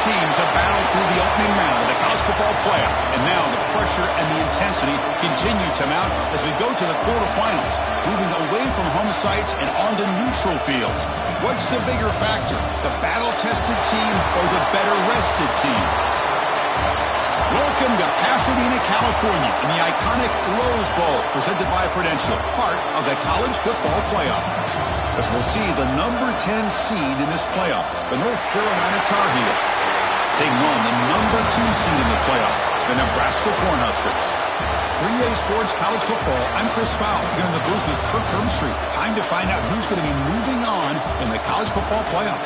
teams have battled through the opening round of the college football playoff, and now the pressure and the intensity continue to mount as we go to the quarterfinals, moving away from home sites and onto neutral fields. What's the bigger factor, the battle-tested team or the better-rested team? Welcome to Pasadena, California, in the iconic Rose Bowl, presented by Prudential, part of the college football playoff. As we'll see the number 10 seed in this playoff, the North Carolina Tar Heels, taking on the number 2 seed in the playoff, the Nebraska Cornhuskers. 3A Sports College Football, I'm Chris Fowle, here in the booth with Kirk Herbstreit. Time to find out who's going to be moving on in the college football playoff.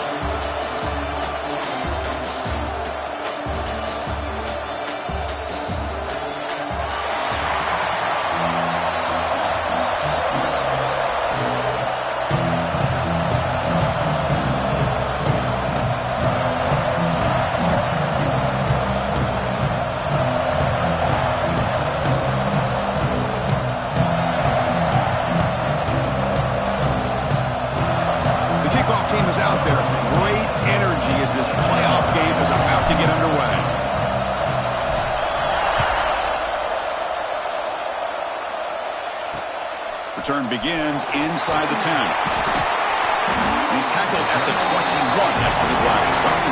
Return begins inside the 10. He's tackled at the 21. That's where the drive will start.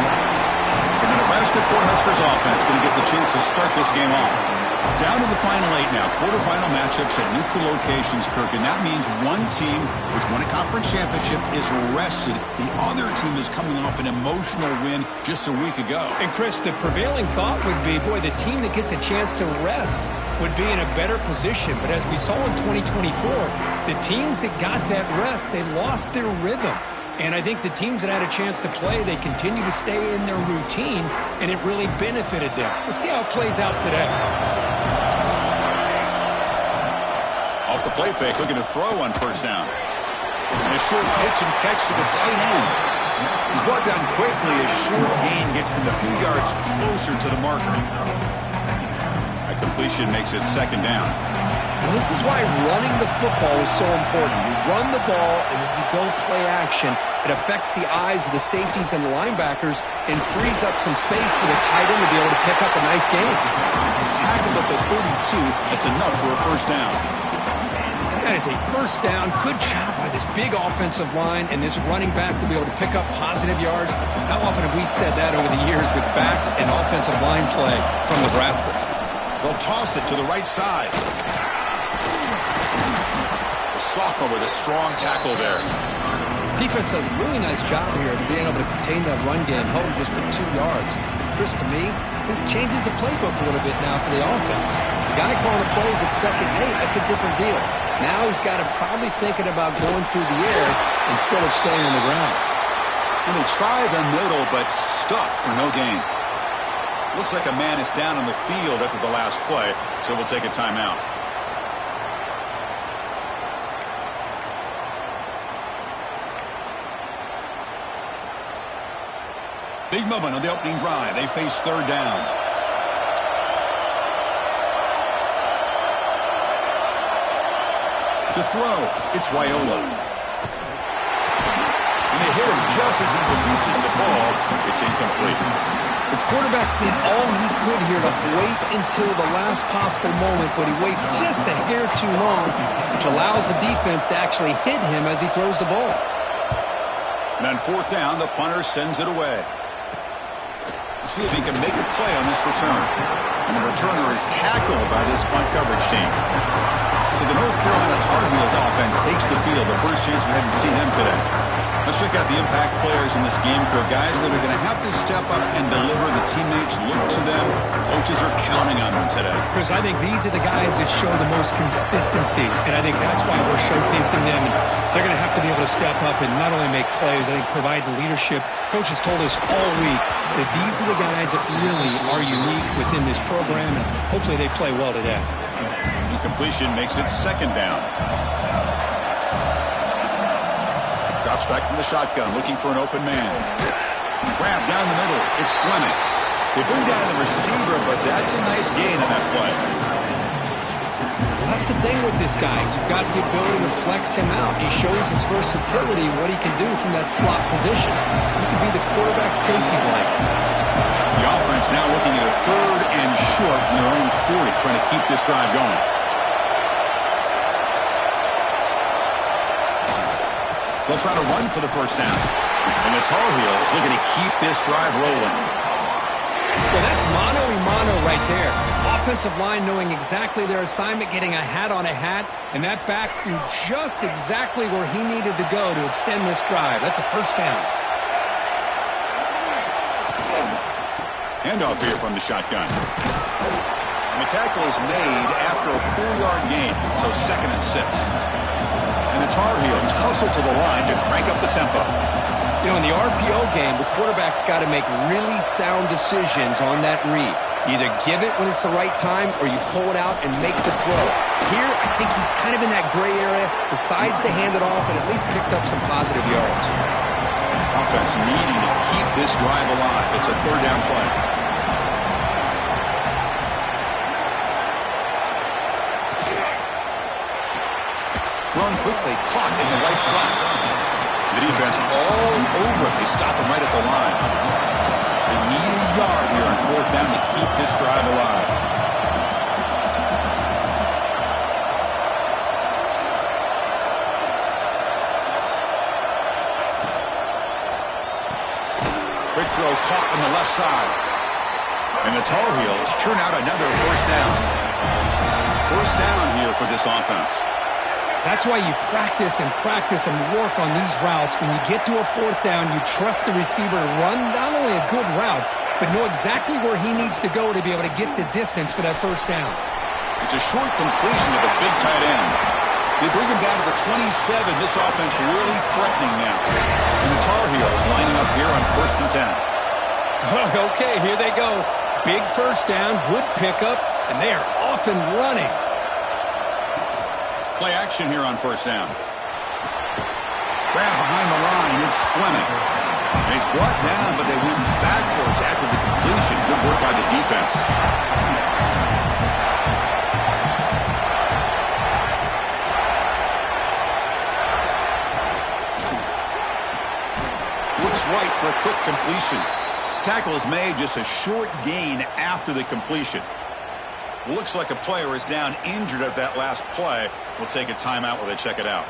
So the Nebraska Cornhuskers offense going to get the chance to start this game off. Down to the final 8 now. Quarterfinal matchups at neutral locations, Kirk. And that means one team, which won a conference championship, is rested. The other team is coming off an emotional win just a week ago. And, Chris, the prevailing thought would be, boy, the team that gets a chance to rest would be in a better position. But as we saw in 2024, the teams that got that rest, they lost their rhythm. And I think the teams that had a chance to play, they continue to stay in their routine, and it really benefited them. Let's see how it plays out today. Off the play fake, looking to throw on first down. And a short pitch and catch to the tight end. He's brought down quickly. A short gain gets them a few yards closer to the marker. A completion makes it second down. Well, this is why running the football is so important. You run the ball, and then you go play action. It affects the eyes of the safeties and the linebackers and frees up some space for the tight end to be able to pick up a nice game. Tackled at the 32. That's enough for a first down. That is a first down. Good job by this big offensive line and this running back to be able to pick up positive yards. How often have we said that over the years with backs and offensive line play from Nebraska? They'll toss it to the right side. The sophomore with a strong tackle there. Defense does a really nice job here of being able to contain that run game, held him just to 2 yards. Chris, to me, this changes the playbook a little bit now for the offense. The guy calling the plays at 2nd and 8, that's a different deal. Now he's got to probably thinking about going through the air instead of staying on the ground. And they try the middle, but stuck for no gain. Looks like a man is down on the field after the last play, so we'll take a timeout. Big moment on the opening drive. They face third down. To throw, it's Raiola. And they hit him just as he releases the ball. It's incomplete. The quarterback did all he could here to wait until the last possible moment, but he waits just a hair too long, which allows the defense to actually hit him as he throws the ball. And on fourth down, the punter sends it away. We'll see if he can make a play on this return. And the returner is tackled by this punt coverage team. So the North Carolina Tar Heels offense takes the field. The first chance we had to see them today. Let's check out the impact players in this game, crew. Guys that are going to have to step up and deliver. The teammates look to them. Coaches are counting on them today. Chris, I think these are the guys that show the most consistency, and I think that's why we're showcasing them. And they're going to have to be able to step up and not only make plays, I think provide the leadership. Coaches told us all week that these are the guys that really are unique within this program, and hopefully they play well today. Completion makes it second down. Drops back from the shotgun, looking for an open man. Grab down the middle. It's Fleming. They bring down the receiver, but that's a nice gain on that play. Well, that's the thing with this guy. You've got the ability to flex him out. He shows his versatility, what he can do from that slot position. He can be the quarterback safety blanket. Now looking at a 3rd and short in their own 40, trying to keep this drive going. They'll try to run for the first down. And the Tar Heels looking to keep this drive rolling. Well, that's mano-a-mano right there. Offensive line knowing exactly their assignment, getting a hat on a hat, and that back threw just exactly where he needed to go to extend this drive. That's a first down. Handoff here from the shotgun. And the tackle is made after a 4-yard gain, so 2nd and 6. And the Tar Heels hustle to the line to crank up the tempo. You know, in the RPO game, the quarterback's got to make really sound decisions on that read. Either give it when it's the right time or you pull it out and make the throw. Here, I think he's kind of in that gray area, decides to hand it off and at least picked up some positive yards. Offense needing to keep this drive alive. It's a 3rd down play. Thrown quickly, caught in the right flat. The defense all over it. They stop him right at the line. They need a yard here on 4th down to keep this drive alive. Quick throw caught on the left side. And the Tar Heels churn out another 1st down. 1st down here for this offense. That's why you practice and work on these routes. When you get to a 4th down, you trust the receiver to run not only a good route, but know exactly where he needs to go to be able to get the distance for that 1st down. It's a short completion to the big tight end. They bring him down to the 27. This offense really threatening now. And the Tar Heels lining up here on 1st and 10. Okay, here they go. Big 1st down, good pickup, and they are off and running. Play action here on 1st down. Grab behind the line. It's Fleming. And he's brought down, but they went backwards after the completion. Good work by the defense. Looks right for a quick completion. Tackle is made, just a short gain after the completion. Looks like a player is down injured at that last play. We'll take a timeout while they check it out.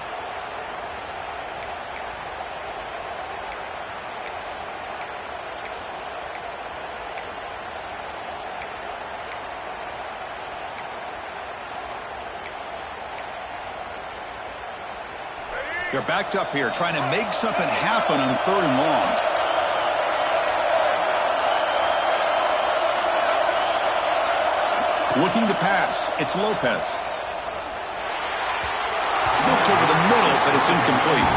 They're backed up here, trying to make something happen on 3rd and long. Looking to pass. It's Lopez. Looked over the middle, but it's incomplete.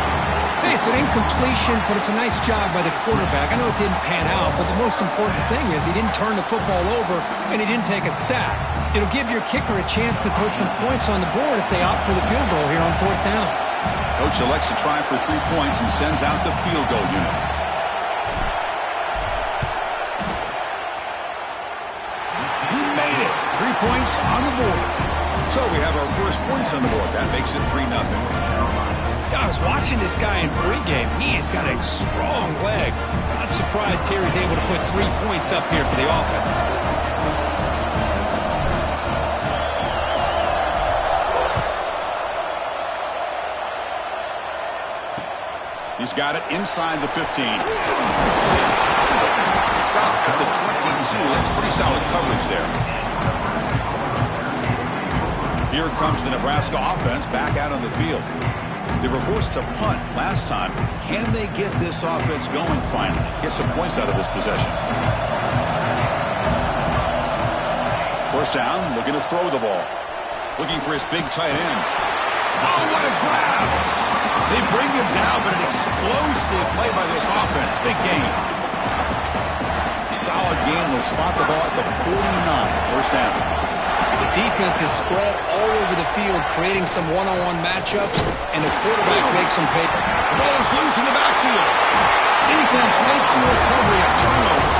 Hey, it's an incompletion, but it's a nice job by the quarterback. I know it didn't pan out, but the most important thing is he didn't turn the football over and he didn't take a sack. It'll give your kicker a chance to put some points on the board if they opt for the field goal here on 4th down. Coach elects to try for 3 points and sends out the field goal unit. Made it. 3 points on the board. So we have our first points on the board. That makes it 3-0. I was watching this guy in pregame. He has got a strong leg. Not surprised here he's able to put 3 points up here for the offense. He's got it inside the 15. Stop at the 22. That's pretty solid coverage there. Here comes the Nebraska offense back out on the field. They were forced to punt last time. Can they get this offense going finally? Get some points out of this possession. 1st down, looking to throw the ball. Looking for his big tight end. Oh, what a grab! They bring him down, but an explosive play by this offense. Big gain. Solid gain. Will spot the ball at the 49. 1st down. The defense is spread all over the field, creating some one-on-one matchups, and the quarterback makes some pay. The ball is loose in the backfield. Defense makes the recovery, a turnover.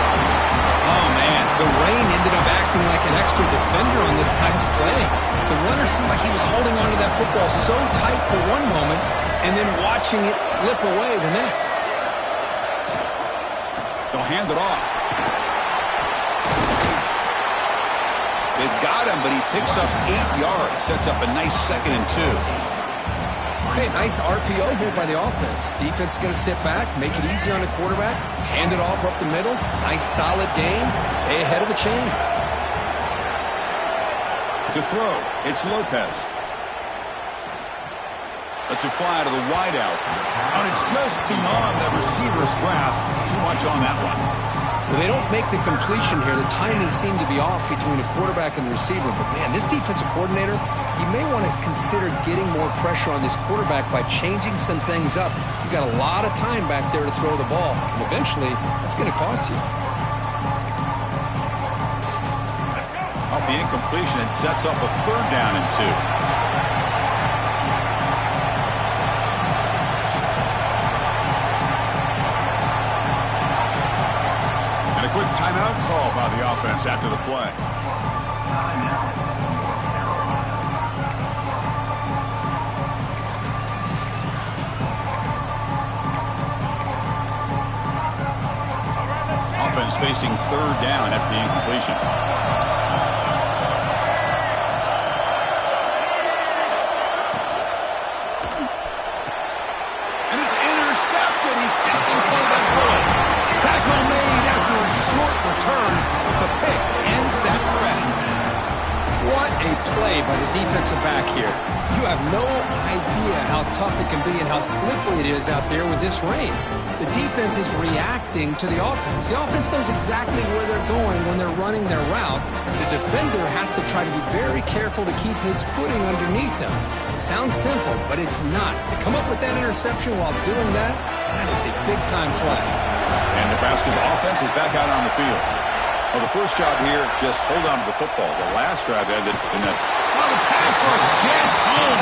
Oh, man, the rain ended up acting like an extra defender on this last play. The runner seemed like he was holding onto that football so tight for one moment and then watching it slip away the next. They'll hand it off. They've got him, but he picks up 8 yards. Sets up a nice 2nd and 2. Hey, nice RPO here by the offense. Defense is going to sit back, make it easy on the quarterback, hand it off up the middle. Nice solid game. Stay ahead of the chains. To throw, it's Lopez. Lets it fly to the wideout. And it's just beyond the receiver's grasp. Too much on that one. Well, they don't make the completion here. The timing seemed to be off between the quarterback and the receiver. But, man, this defensive coordinator, he may want to consider getting more pressure on this quarterback by changing some things up. You've got a lot of time back there to throw the ball. And eventually, that's going to cost you. Off the incompletion, it sets up a 3rd down and 2. Quick timeout call by the offense after the play. Offense facing 3rd down after the incompletion. And it's intercepted. He stepped in front of that bullet. Tackle made after a short return, but the pick ends that threat. What a play by the defensive back here. You have no idea how tough it can be and how slippery it is out there with this rain. The defense is reacting to the offense. The offense knows exactly where they're going when they're running their route. The defender has to try to be very careful to keep his footing underneath him. Sounds simple, but it's not. To come up with that interception while doing that, that is a big-time play. And Nebraska's offense is back out on the field. Well, the first job here, just hold on to the football. The last drive ended in a... Well, the pass rush gets home.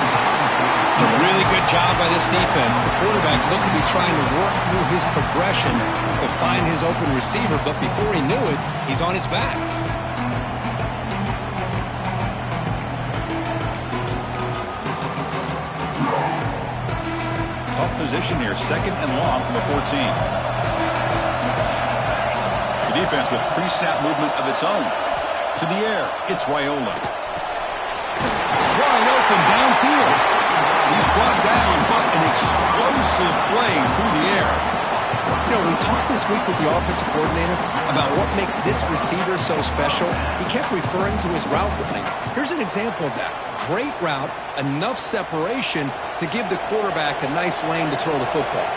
A really good job by this defense. The quarterback looked to be trying to work through his progressions to find his open receiver, but before he knew it, he's on his back. Tough position here, 2nd and long from the 14. Defense with pre-snap movement of its own. To the air, it's Raiola. Wide open downfield. He's brought down, but an explosive play through the air. You know, we talked this week with the offensive coordinator about what makes this receiver so special. He kept referring to his route running. Here's an example of that. Great route, enough separation to give the quarterback a nice lane to throw the football.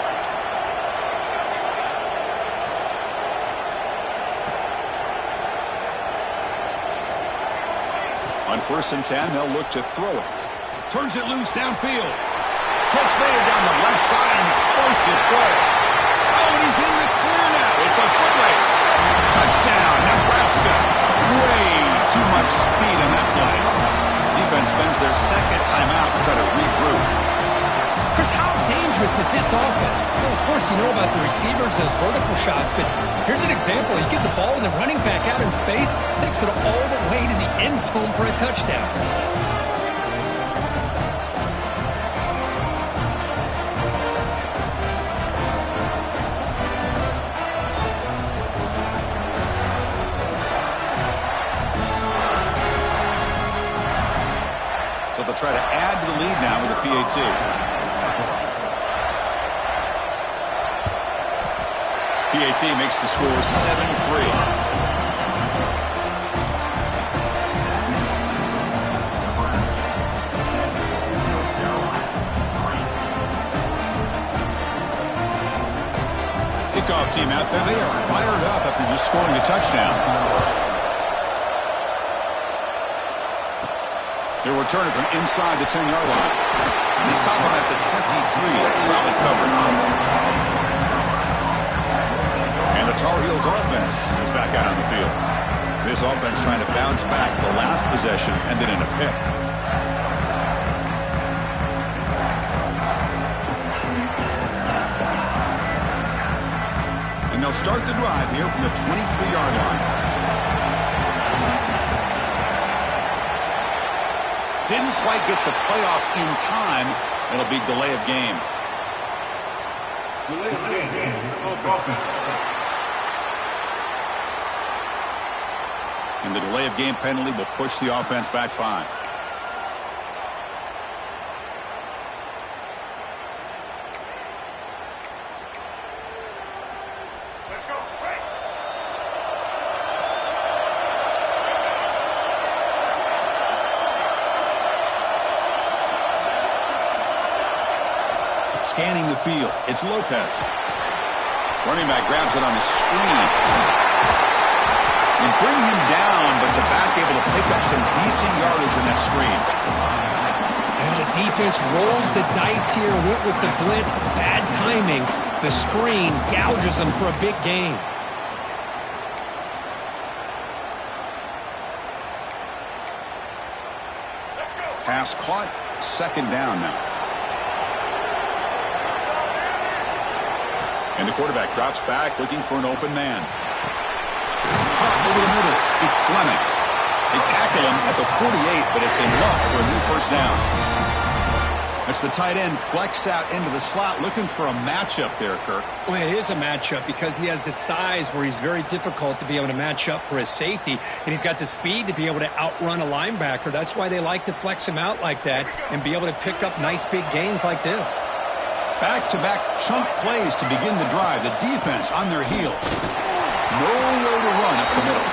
On 1st and 10, they'll look to throw it. Turns it loose downfield. Catch made down the left side, an explosive play. Oh, and he's in the clear now. It's a foot race. Touchdown, Nebraska. Way too much speed on that play. Defense spends their 2nd timeout to try to regroup. Chris, how dangerous is this offense? Well, of course, you know about the receivers, those vertical shots, but here's an example. You get the ball with the running back out in space, takes it all the way to the end zone for a touchdown. So they'll try to add to the lead now with a PAT. PAT makes the score 7-3. Kickoff team out there, they are fired up after just scoring a touchdown. They're returning from inside the 10-yard line. They stop them at the 23. That's solid coverage. And the Tar Heels offense is back out on the field. This offense trying to bounce back. The last possession ended in a pick. And they'll start the drive here from the 23-yard line. Didn't quite get the playoff in time. It'll be delay of game. Delay of game. 2 And the delay of game penalty will push the offense back 5. Scanning the field, it's Lopez. Running back grabs it on his screen. And bring him down, but the back able to pick up some decent yardage in that screen. And the defense rolls the dice here, went with the blitz. Bad timing. The screen gouges them for a big gain. Pass caught, second down now. And the quarterback drops back, looking for an open man. Over the middle, it's Fleming. They tackle him at the 48, but it's enough for a new first down. That's the tight end flexed out into the slot, looking for a matchup there, Kirk. Well, it is a matchup because he has the size where he's very difficult to be able to match up for his safety, and he's got the speed to be able to outrun a linebacker. That's why they like to flex him out like that and be able to pick up nice big gains like this. Back-to-back chunk plays to begin the drive. The defense on their heels. Nowhere to run up the middle.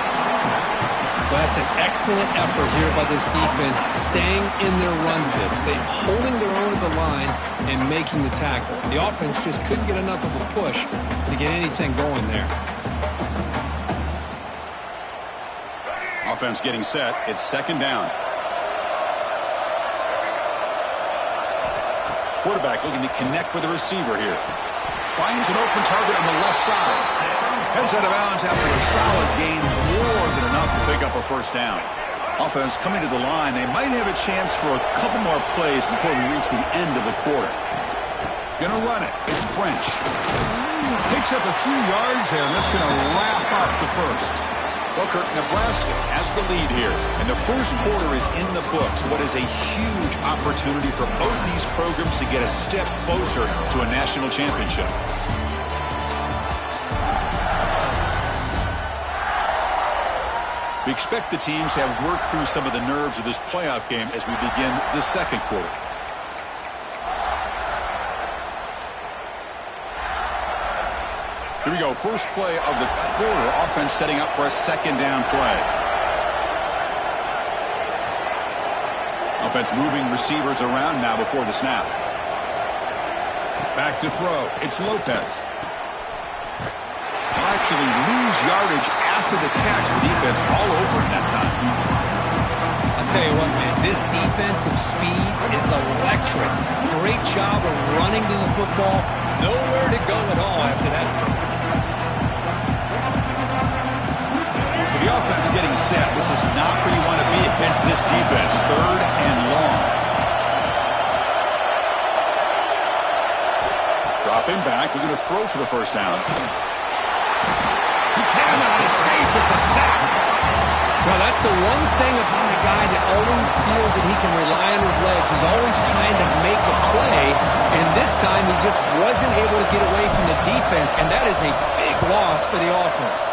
Well, that's an excellent effort here by this defense, staying in their run fits. They're holding their own at the line and making the tackle. The offense just couldn't get enough of a push to get anything going there. Offense getting set. It's second down. Quarterback looking to connect with the receiver here. Finds an open target on the left side. Heads out of bounds after a solid gain, more than enough to pick up a first down. Offense coming to the line. They might have a chance for a couple more plays before we reach the end of the quarter. Gonna run it. It's French. Picks up a few yards there, and that's gonna wrap up the first. Well, Kirk, Nebraska has the lead here, and the first quarter is in the books. What is a huge opportunity for both these programs to get a step closer to a national championship. We expect the teams to have worked through some of the nerves of this playoff game as we begin the second quarter. Here we go, first play of the quarter. Offense setting up for a second down play. Offense moving receivers around now before the snap. Back to throw. It's Lopez. He'll actually lose yardage after the catch. The defense all over him that time. I'll tell you what, man, this defensive speed is electric. Great job of running to the football. Nowhere to go at all after that throw. So the offense getting set. This is not where you want to be against this defense. Third and long. Dropping back. We're going to throw for the first down. He can on a safe. It's a sack. Well, that's the one thing about a guy that always feels that he can rely on his legs. He's always trying to make a play, and this time he just wasn't able to get away from the defense, and that is a big loss for the offense.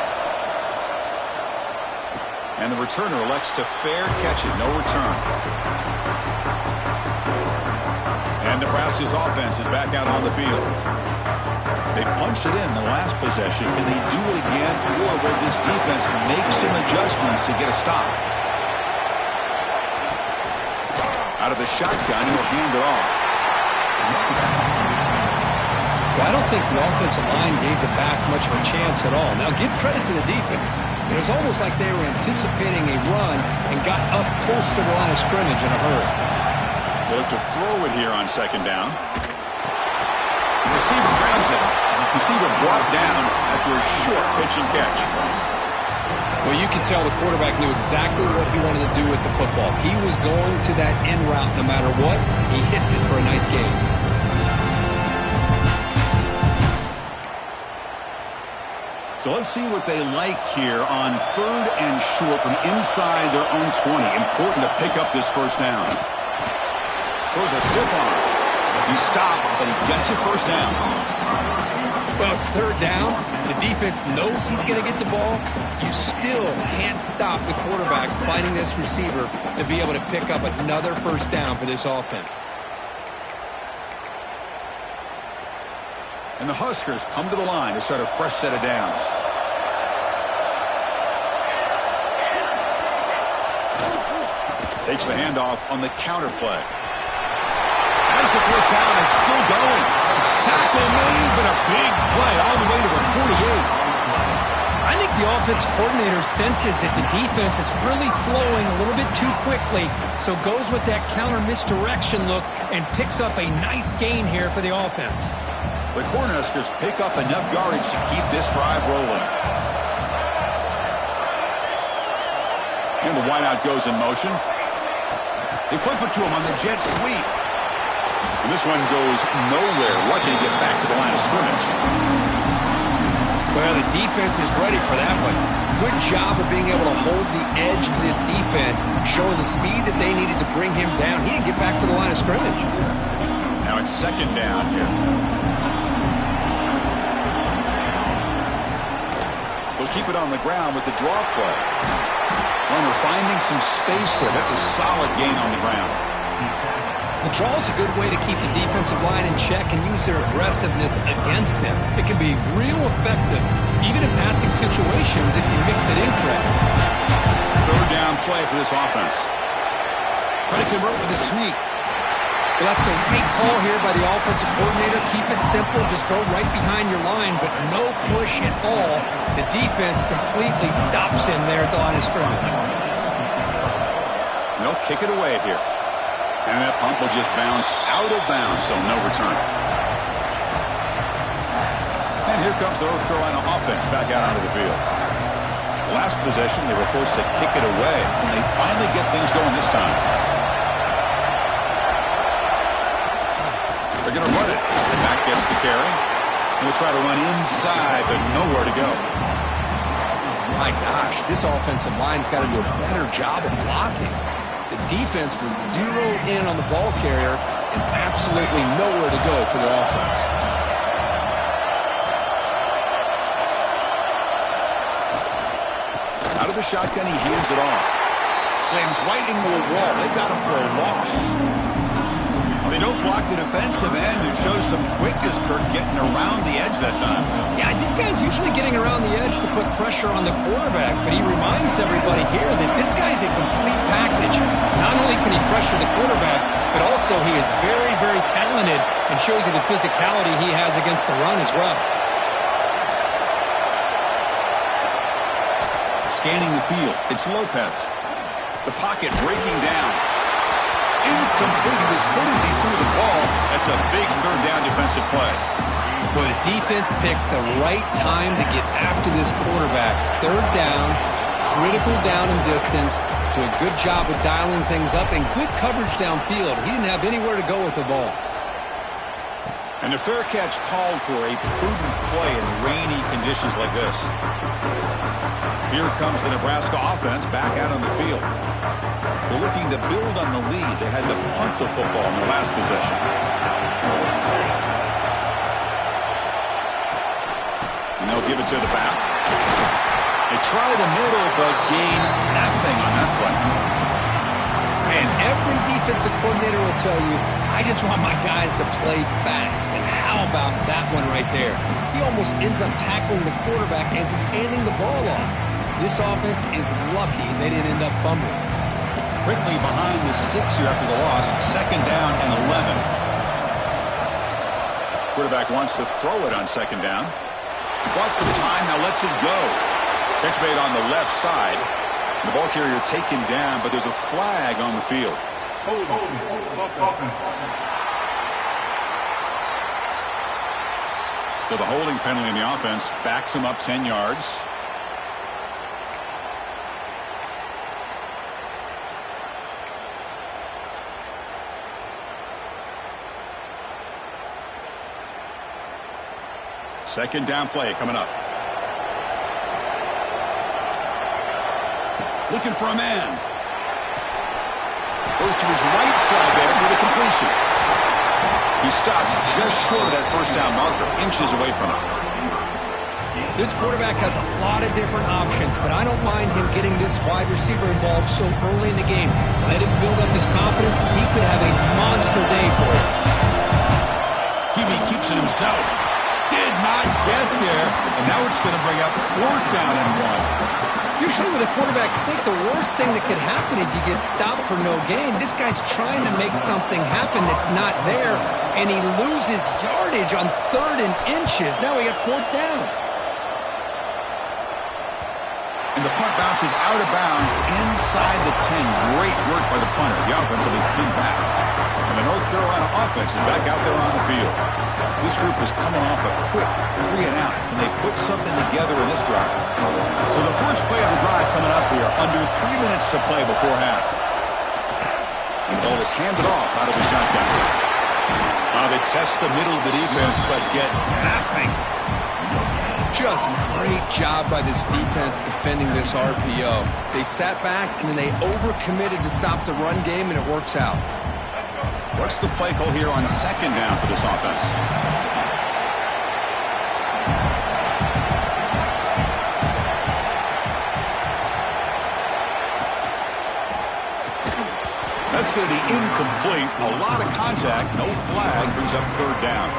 And the returner elects to fair catch it. No return. And Nebraska's offense is back out on the field. They punched it in the last possession. Can they do it again, or will this defense make some adjustments to get a stop? Out of the shotgun, he'll hand it off. Well, I don't think the offensive line gave the back much of a chance at all. Now, give credit to the defense. It was almost like they were anticipating a run and got up close to the line of scrimmage in a hurry. They look to throw it here on second down. The receiver grabs it. Receiver brought down after a short pitch and catch. Well, you can tell the quarterback knew exactly what he wanted to do with the football. He was going to that end route no matter what. He hits it for a nice gain. So let's see what they like here on third and short from inside their own 20. Important to pick up this first down. Throws a stiff arm. He stopped, but he gets a first down. Well, it's third down. The defense knows he's going to get the ball. You still can't stop the quarterback finding this receiver to be able to pick up another first down for this offense. And the Huskers come to the line to start a fresh set of downs. Takes the handoff on the counter play. As the first down is still going. Tackle made, but a big play all the way to the 48. I think the offense coordinator senses that the defense is really flowing a little bit too quickly, so goes with that counter misdirection look and picks up a nice gain here for the offense. The Cornhuskers pick up enough yardage to keep this drive rolling. And the wideout goes in motion. They flip it to him on the jet sweep. And this one goes nowhere. Lucky to get back to the line of scrimmage. Well, the defense is ready for that one. Good job of being able to hold the edge to this defense, showing the speed that they needed to bring him down. He didn't get back to the line of scrimmage. Now it's second down here. They'll keep it on the ground with the draw play. Runner finding some space there. That's a solid gain on the ground. The draw is a good way to keep the defensive line in check and use their aggressiveness against them. It can be real effective, even in passing situations, if you mix it in correctly. Third down play for this offense. Try to convert with a sneak. Well, that's the right call here by the offensive coordinator. Keep it simple. Just go right behind your line, but no push at all. The defense completely stops him there at the line of scrimmage. They'll kick it away here. And that punt will just bounce out of bounds, so no return. And here comes the North Carolina offense back out onto the field. Last possession, they were forced to kick it away, and they finally get things going this time. They're going to run it. And back gets the carry. And they'll try to run inside, but nowhere to go. My gosh, this offensive line's got to do a better job of blocking. The defense was zeroed in on the ball carrier and absolutely nowhere to go for their offense. Out of the shotgun, he hands it off. Slams right into a wall. They've got him for a loss. Well, they don't block the defensive end. It shows some quickness, Kirk, getting around the edge that time. Yeah, this guy's usually getting around the edge to put pressure on the quarterback, but he reminds everybody here that this guy's a complete package. Not only can he pressure the quarterback, but also he is very, very talented and shows you the physicality he has against the run as well. Scanning the field, it's Lopez. The pocket breaking down. Incomplete. He was hit as he threw the ball. That's a big third down defensive play. Well, the defense picks the right time to get after this quarterback. Third down, critical down and distance. Do a good job of dialing things up and good coverage downfield. He didn't have anywhere to go with the ball. And the fair catch called for a prudent play in rainy conditions like this. Here comes the Nebraska offense back out on the field. They're looking to build on the lead. They had to punt the football in their last possession. And they'll give it to the back. They try the middle, but gain nothing on that play. And every defensive coordinator will tell you, I just want my guys to play fast. And how about that one right there? He almost ends up tackling the quarterback as he's handing the ball off. This offense is lucky they didn't end up fumbling. Quickly behind the sticks here after the loss. Second down and 11. Quarterback wants to throw it on second down. Bought some time, now lets it go. Catch made on the left side. The ball carrier taken down, but there's a flag on the field. So the holding penalty in the offense backs him up 10 yards. Second down play coming up. Looking for a man. Goes to his right side there for the completion. He stopped just short of that first down marker, inches away from it. This quarterback has a lot of different options, but I don't mind him getting this wide receiver involved so early in the game. Let him build up his confidence. He could have a monster day for it. He keeps it himself. Did not get there, and now it's going to bring up 4th down and 1. Usually with a quarterback sneak, the worst thing that could happen is you get stopped for no gain. This guy's trying to make something happen that's not there, and he loses yardage on 3rd and inches. Now we got 4th down. And the punt bounces out of bounds inside the 10. Great work by the punter. The offense will be pinned back. And the North Carolina offense is back out there on the field. This group is coming off a quick 3 and out. Can they put something together in this drive? So the first play of the drive coming up here. Under 3 minutes to play before half. And the ball is handed off out of the shotgun. They test the middle of the defense, but get nothing. Just great job by this defense defending this RPO. They sat back, and then they overcommitted to stop the run game, and it works out. What's the play call here on 2nd down for this offense? That's going to be incomplete. A lot of contact. No flag. Brings up 3rd down.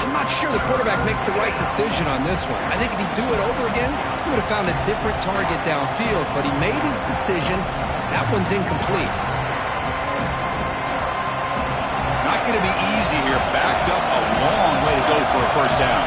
I'm not sure the quarterback makes the right decision on this one. I think if he'd do it over again, he would have found a different target downfield, but he made his decision. That one's incomplete. Not going to be easy here. Backed up a long way to go for a 1st down.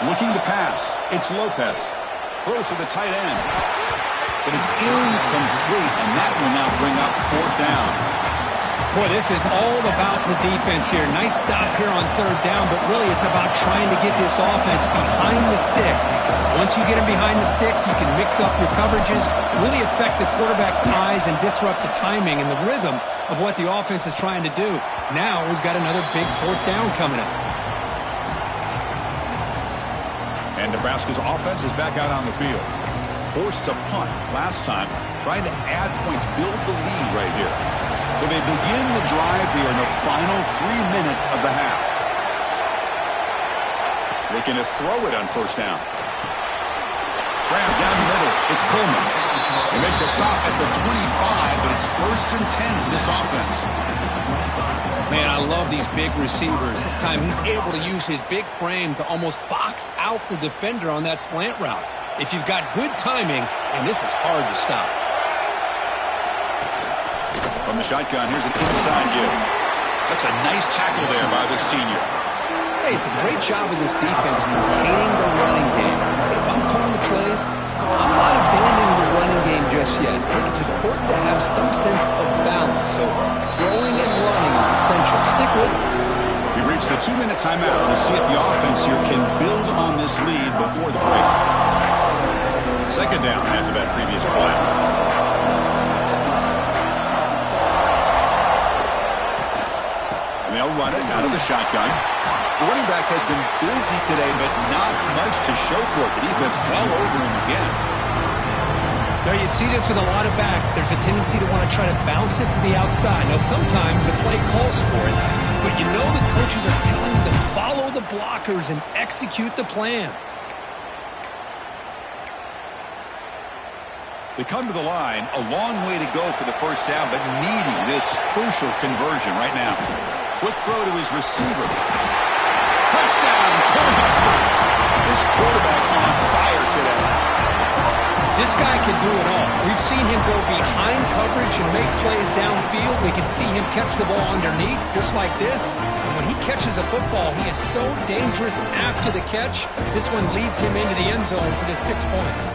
Looking to pass. It's Lopez. Throws to the tight end. But it's incomplete, and that will now bring up 4th down. Boy, this is all about the defense here. Nice stop here on 3rd down, but really it's about trying to get this offense behind the sticks. Once you get them behind the sticks, you can mix up your coverages, really affect the quarterback's eyes and disrupt the timing and the rhythm of what the offense is trying to do. Now we've got another big 4th down coming up. And Nebraska's offense is back out on the field. Forced to punt last time, trying to add points, build the lead right here. So they begin the drive here in the final 3 minutes of the half. Looking to throw it on 1st down. Grab down the middle. It's Coleman. They make the stop at the 25, but it's 1st and 10 for this offense. Man, I love these big receivers. This time he's able to use his big frame to almost box out the defender on that slant route. If you've got good timing, and this is hard to stop. From the shotgun, here's an inside give. That's a nice tackle there by the senior. Hey, it's a great job of this defense containing the running game. But if I'm calling the plays, I'm not abandoning the running game just yet. I think it's important to have some sense of balance. So throwing and running is essential. Stick with it. We've reached the 2-minute timeout. We'll see if the offense here can build on this lead before the break. 2nd down after that previous play. And they'll run it out of the shotgun. The running back has been busy today, but not much to show for it. The defense all over him again. Now you see this with a lot of backs. There's a tendency to want to try to bounce it to the outside. Now sometimes the play calls for it, but you know the coaches are telling you to follow the blockers and execute the plan. They come to the line, a long way to go for the 1st down, but needing this crucial conversion right now. Quick throw to his receiver. Touchdown, Cornhuskers. This quarterback on fire today. This guy can do it all. We've seen him go behind coverage and make plays downfield. We can see him catch the ball underneath, just like this. And when he catches a football, he is so dangerous after the catch. This one leads him into the end zone for the 6 points.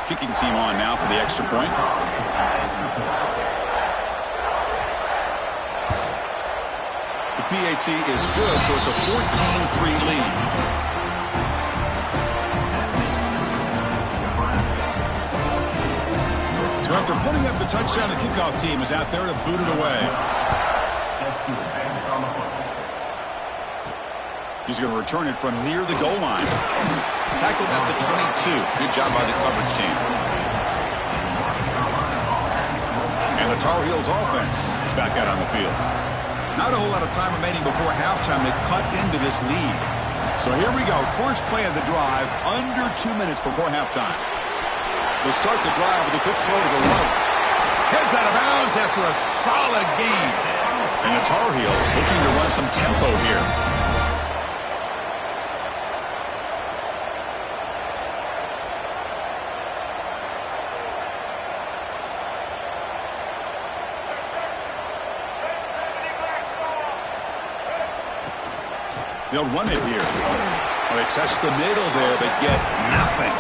Kicking team on now for the extra point. penalty is good, so it's a 14-3 lead. So after putting up the touchdown, the kickoff team is out there to boot it away. He's going to return it from near the goal line. Tackled at the 22. Good job by the coverage team. And the Tar Heels offense is back out on the field. Not a whole lot of time remaining before halftime to cut into this lead. So here we go. First play of the drive, under 2 minutes before halftime. They'll start the drive with a quick throw to the right. Heads out of bounds after a solid gain. And the Tar Heels looking to run some tempo here. They'll run it here. Well, they test the middle there, but get nothing.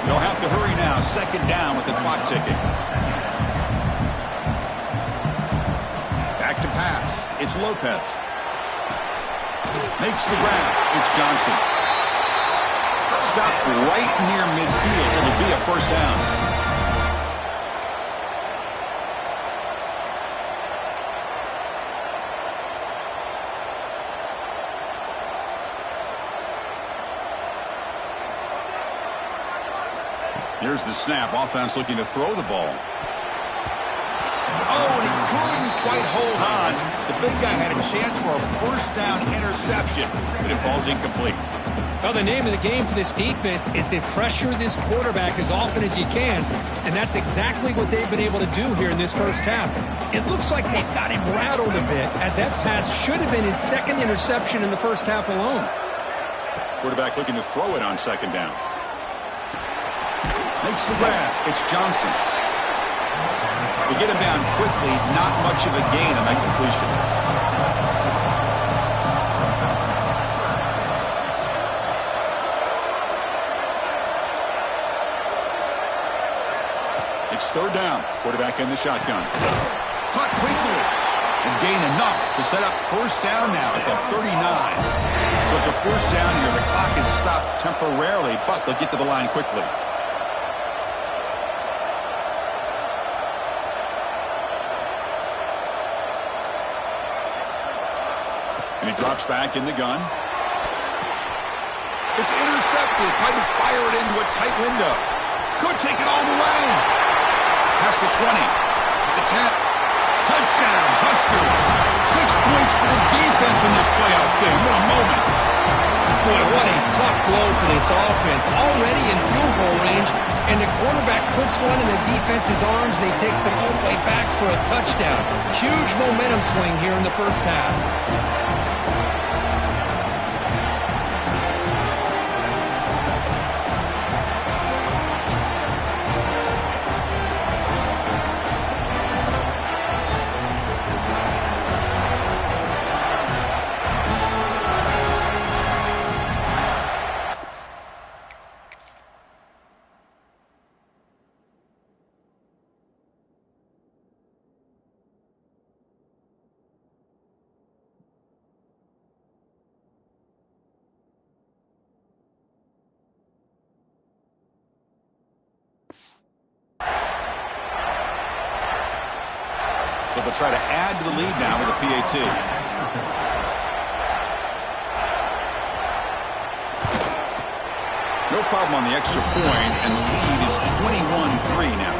They'll have to hurry now. Second down with the clock ticking. Back to pass. It's Lopez. Makes the grab. It's Johnson. Stopped right near midfield. It'll be a first down. Here's the snap. Offense looking to throw the ball. Oh, and he couldn't quite hold on. The big guy had a chance for a first down interception, but it falls incomplete. Well, the name of the game for this defense is to pressure this quarterback as often as you can, and that's exactly what they've been able to do here in this first half. It looks like they've got him rattled a bit, as that pass should have been his second interception in the first half alone. Quarterback looking to throw it on second down. Makes the grab. It's Johnson. They get him down quickly. Not much of a gain on that completion. It's third down. Quarterback in the shotgun. Caught quickly. And gain enough to set up first down now at the 39. So it's a first down here. The clock is stopped temporarily, but they'll get to the line quickly. And he drops back in the gun. It's intercepted. Tried to fire it into a tight window. Could take it all the way. Past the 20. At the 10. Touchdown, Huskers. 6 points for the defense in this playoff game. What a moment. Boy, what a tough blow for this offense. Already in field goal range, and the quarterback puts one in the defense's arms, and he takes it all the way back for a touchdown. Huge momentum swing here in the first half. So they'll try to add to the lead now with a PAT. No problem on the extra point, and the lead is 21-3 now.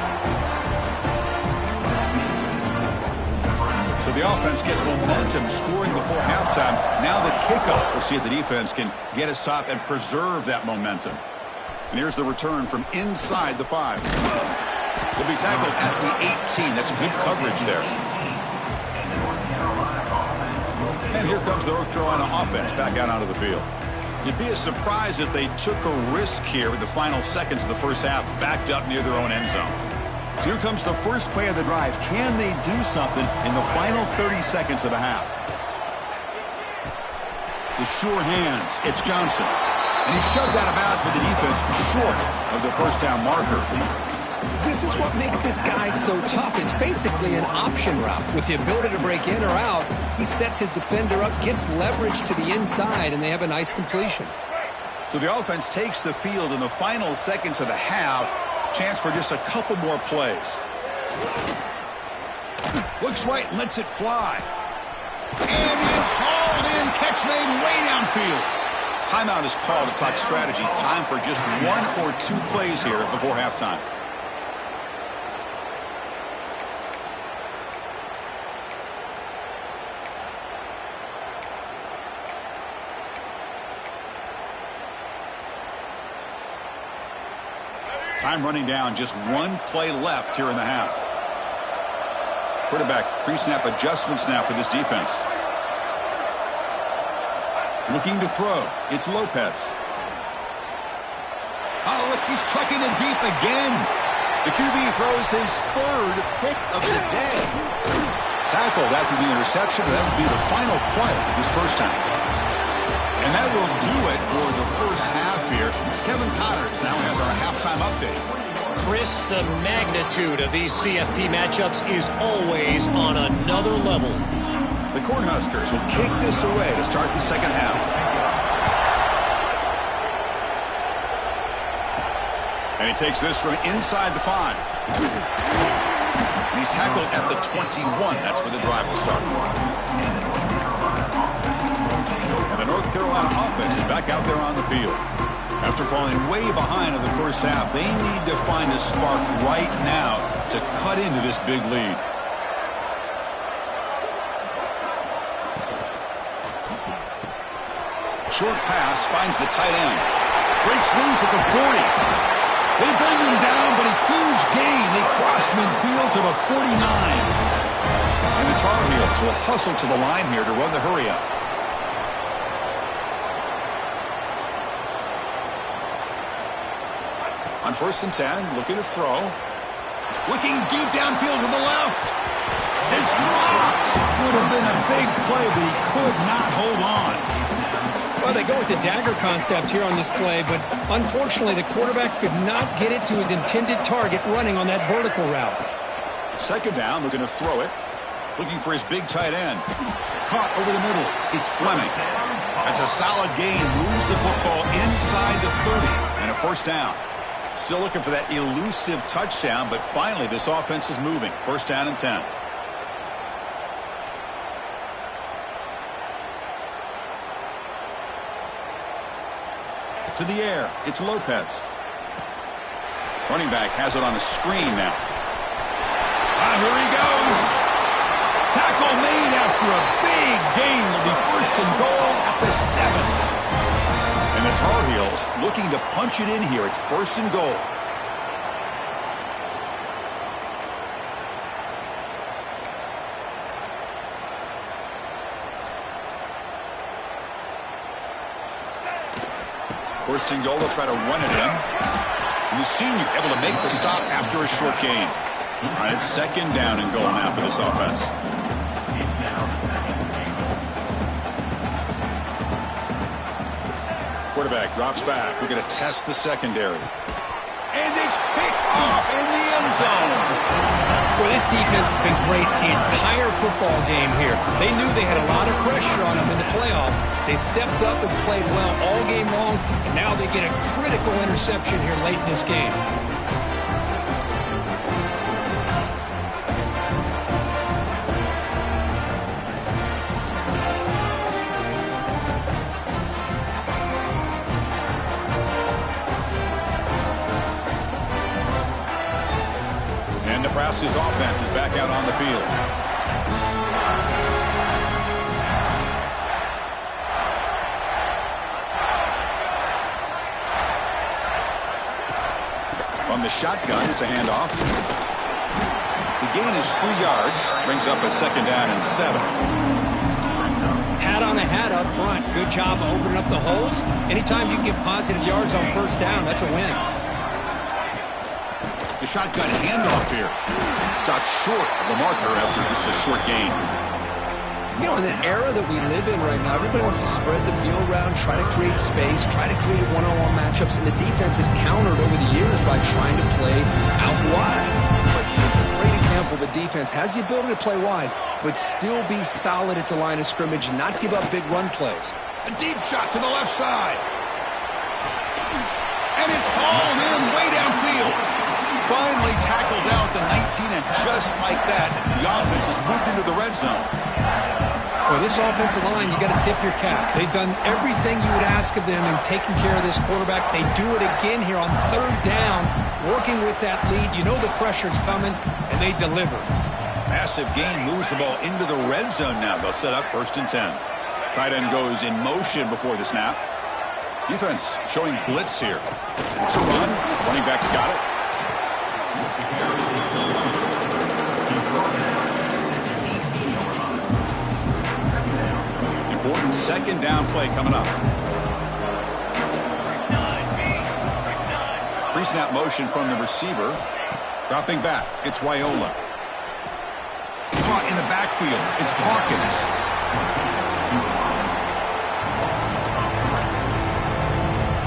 So the offense gets momentum, scoring before halftime. Now the kickoff. We'll see if the defense can get us top and preserve that momentum. And here's the return from inside the 5. He'll be tackled at the 18. That's good coverage there. And here comes the North Carolina offense back out onto the field. You'd be a surprise if they took a risk here with the final seconds of the first half, backed up near their own end zone. So here comes the first play of the drive. Can they do something in the final 30 seconds of the half? The sure hands. It's Johnson. And he's shoved out of bounds with the defense short of the first down marker. This is what makes this guy so tough. It's basically an option route. With the ability to break in or out, he sets his defender up, gets leverage to the inside, and they have a nice completion. So the offense takes the field in the final seconds of the half. Chance for just a couple more plays. Looks right and lets it fly. And it's hauled in. Catch made way downfield. Timeout is called to talk strategy. Time for just 1 or 2 plays here before halftime. Time running down. Just 1 play left here in the half. Quarterback pre-snap adjustments now for this defense. Looking to throw. It's Lopez. Oh, look, he's trucking it deep again. The QB throws his 3rd pick of the day. Tackled after the interception. That will be the final play of this first half. And that will do it for the first half here. Kevin Connors now has our halftime update. Chris, the magnitude of these CFP matchups is always on another level. The Cornhuskers will kick this away to start the second half. And he takes this from inside the 5. And he's tackled at the 21. That's where the drive will start. And the North Carolina offense is back out there on the field. After falling way behind in the first half, they need to find a spark right now to cut into this big lead. Short pass finds the tight end. Breaks loose at the 40. They bring him down, but a huge gain. They cross midfield to the 49. And the Tar Heels will hustle to the line here to run the hurry up. On 1st and 10, looking to throw. Looking deep downfield to the left. It's dropped. Would have been a big play, but he could not hold on. Well, they go with the dagger concept here on this play, but unfortunately the quarterback could not get it to his intended target running on that vertical route. 2nd down, looking to throw it. Looking for his big tight end. Caught over the middle. It's Fleming. That's a solid gain. Moves the football inside the 30. And a 1st down. Still looking for that elusive touchdown, but finally this offense is moving. 1st down and 10. To the air. It's Lopez. Running back has it on a screen now. Here he goes. Tackle made after a big gain. Will be 1st and goal at the 7. And the Tar Heels looking to punch it in here. It's 1st and goal. First and goal, they'll try to run it in. And the senior able to make the stop after a short gain. All right, 2nd down and goal now for this offense. Quarterback drops back. We're going to test the secondary. And it's picked off in the end zone. Well, this defense has been great the entire football game here. They knew they had a lot of pressure on them in the playoff. They stepped up and played well all game long, and now they get a critical interception here late in this game. Nebraska's offense is back out on the field. From the shotgun, it's a handoff. The gain is 3 yards. Brings up a 2nd down and 7. Hat on a hat up front. Good job of opening up the holes. Anytime you can get positive yards on 1st down, that's a win. The shotgun handoff here. Stopped short of the marker after just a short gain. You know, in the era that we live in right now, everybody wants to spread the field around, try to create space, try to create one-on-one matchups, and the defense has countered over the years by trying to play out wide. But here's a great example. The defense has the ability to play wide, but still be solid at the line of scrimmage and not give up big run plays. A deep shot to the left side. And it's hauled in way downfield. Finally tackled down at the 19, and just like that, the offense has moved into the red zone. Well, this offensive line, you got to tip your cap. They've done everything you would ask of them in taking care of this quarterback. They do it again here on third down, working with that lead. You know the pressure's coming, and they deliver. Massive gain moves the ball into the red zone now. They'll set up 1st and 10. Tight end goes in motion before the snap. Defense showing blitz here. It's a run. Running back's got it. Important 2nd down play coming up. Pre-snap motion from the receiver. Dropping back. It's Raiola. Caught in the backfield. It's Hawkins.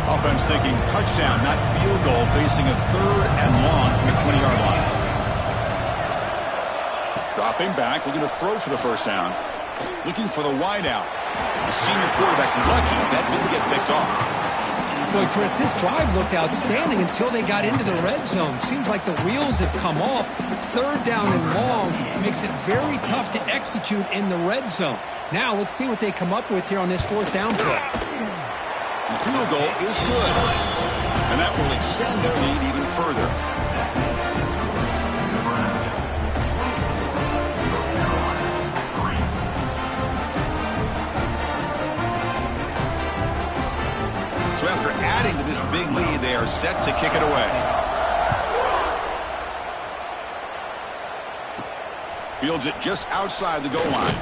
Offense thinking touchdown, not field goal, facing a 3rd and long from the 20-yard line. Dropping back, looking to throw for the 1st down. Looking for the wide out. The senior quarterback lucky that didn't get picked off. Boy, Chris, this drive looked outstanding until they got into the red zone. Seems like the wheels have come off. 3rd down and long makes it very tough to execute in the red zone. Now let's see what they come up with here on this 4th down play. The field goal is good, and that will extend their lead even further. So after adding to this big lead, they are set to kick it away. Fields it just outside the goal line.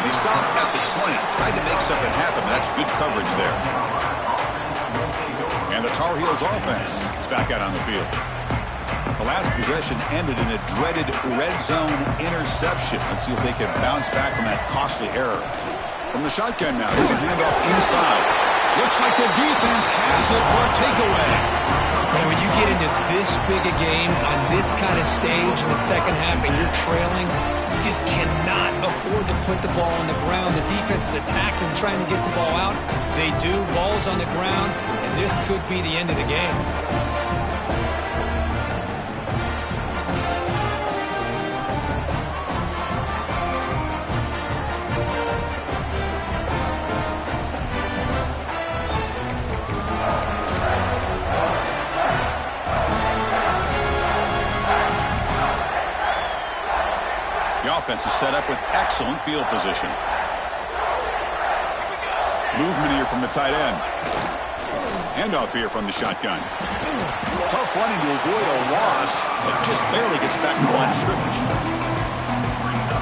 They stop at the 20, tried to make something happen. That's good coverage there. And the Tar Heels offense is back out on the field. The last possession ended in a dreaded red zone interception. Let's see if they can bounce back from that costly error. From the shotgun now, there's a handoff inside. Looks like the defense has it for a takeaway. Man, when you get into this big a game on this kind of stage in the 2nd half and you're trailing, you just cannot afford to put the ball on the ground. The defense is attacking, trying to get the ball out. They do. Ball's on the ground, and this could be the end of the game. Offense is set up with excellent field position. Movement here from the tight end. Handoff here from the shotgun. Tough running to avoid a loss, but just barely gets back to the line of scrimmage.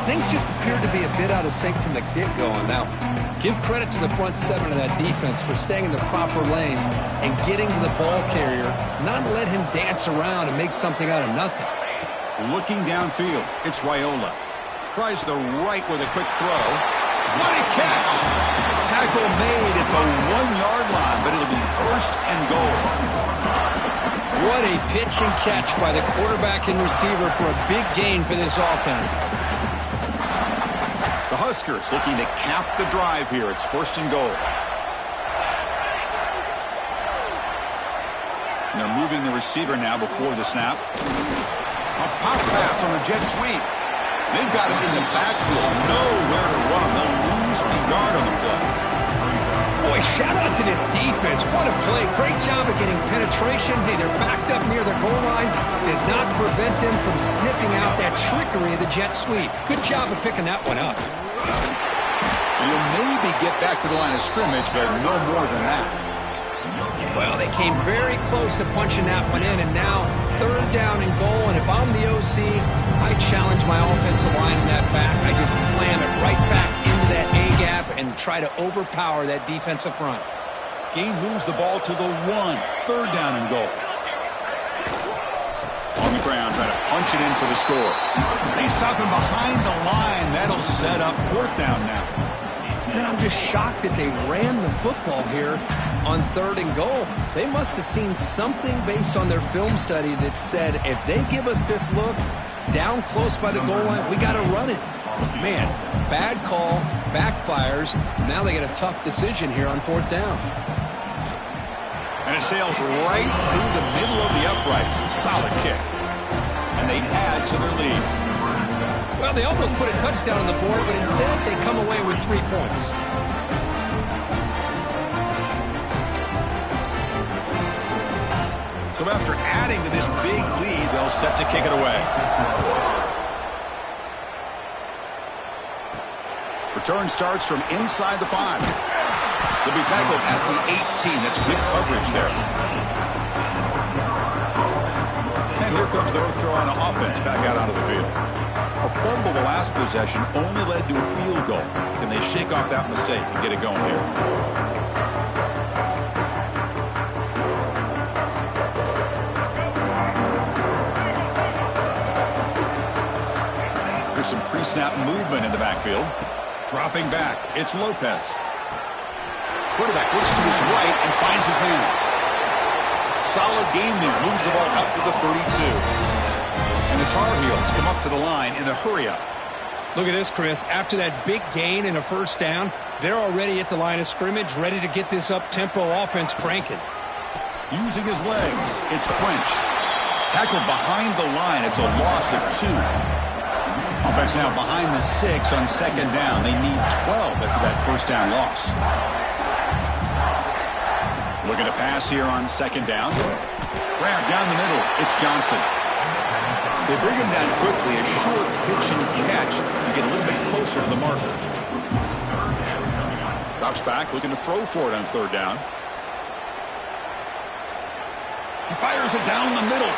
Things just appeared to be a bit out of sync from the get-go on that one. Give credit to the front 7 of that defense for staying in the proper lanes and getting to the ball carrier, not to let him dance around and make something out of nothing. Looking downfield, it's Raiola. Tries the right with a quick throw. What a catch! Tackle made at the 1-yard line, but it'll be 1st and goal. What a pitch and catch by the quarterback and receiver for a big gain for this offense. The Huskers looking to cap the drive here. It's 1st and goal. And they're moving the receiver now before the snap. A pop pass on a jet sweep. They've got him in the backfield. Nowhere to run. They'll lose a yard on the play. Boy, shout out to this defense. What a play. Great job of getting penetration. Hey, they're backed up near their goal line. Does not prevent them from sniffing out that trickery of the jet sweep. Good job of picking that one up. You'll maybe get back to the line of scrimmage, but no more than that. Well, they came very close to punching that one in, and now 3rd down and goal. And if I'm the OC, I challenge my offensive line in that back. I just slam it right back into that A-gap and try to overpower that defensive front. Gain moves the ball to the 1. 3rd down and goal. On the ground, trying to punching in for the score. They stop him behind the line. That'll set up 4th down now. Man, I'm just shocked that they ran the football here on 3rd and goal. They must have seen something based on their film study that said, if they give us this look down close by the goal line, we got to run it. Man, bad call, backfires. Now they get a tough decision here on 4th down. And it sails right through the middle of the uprights. Solid kick. And they add to their lead. Well, they almost put a touchdown on the board, but instead they come away with 3 points. So after adding to this big lead, they'll set to kick it away. Return starts from inside the 5. They'll be tackled at the 18. That's good coverage there. And here comes the North Carolina offense back out onto the field. A fumble the last possession only led to a field goal. Can they shake off that mistake and get it going here? There's some pre-snap movement in the backfield. Dropping back, it's Lopez. Quarterback looks to his right and finds his man. Solid gain there, moves the ball up to the 32. And the Tar Heels come up to the line in a hurry-up. Look at this, Chris. After that big gain and a 1st down, they're already at the line of scrimmage, ready to get this up-tempo offense cranking. Using his legs, it's French. Tackled behind the line. It's a loss of 2. Offense now behind the 6 on 2nd down. They need 12 after that 1st down loss. Looking to pass here on 2nd down. Grab down the middle. It's Johnson. They bring him down quickly, a short pitch and catch to get a little bit closer to the marker. Drops back, looking to throw for it on 3rd down. He fires it down the middle.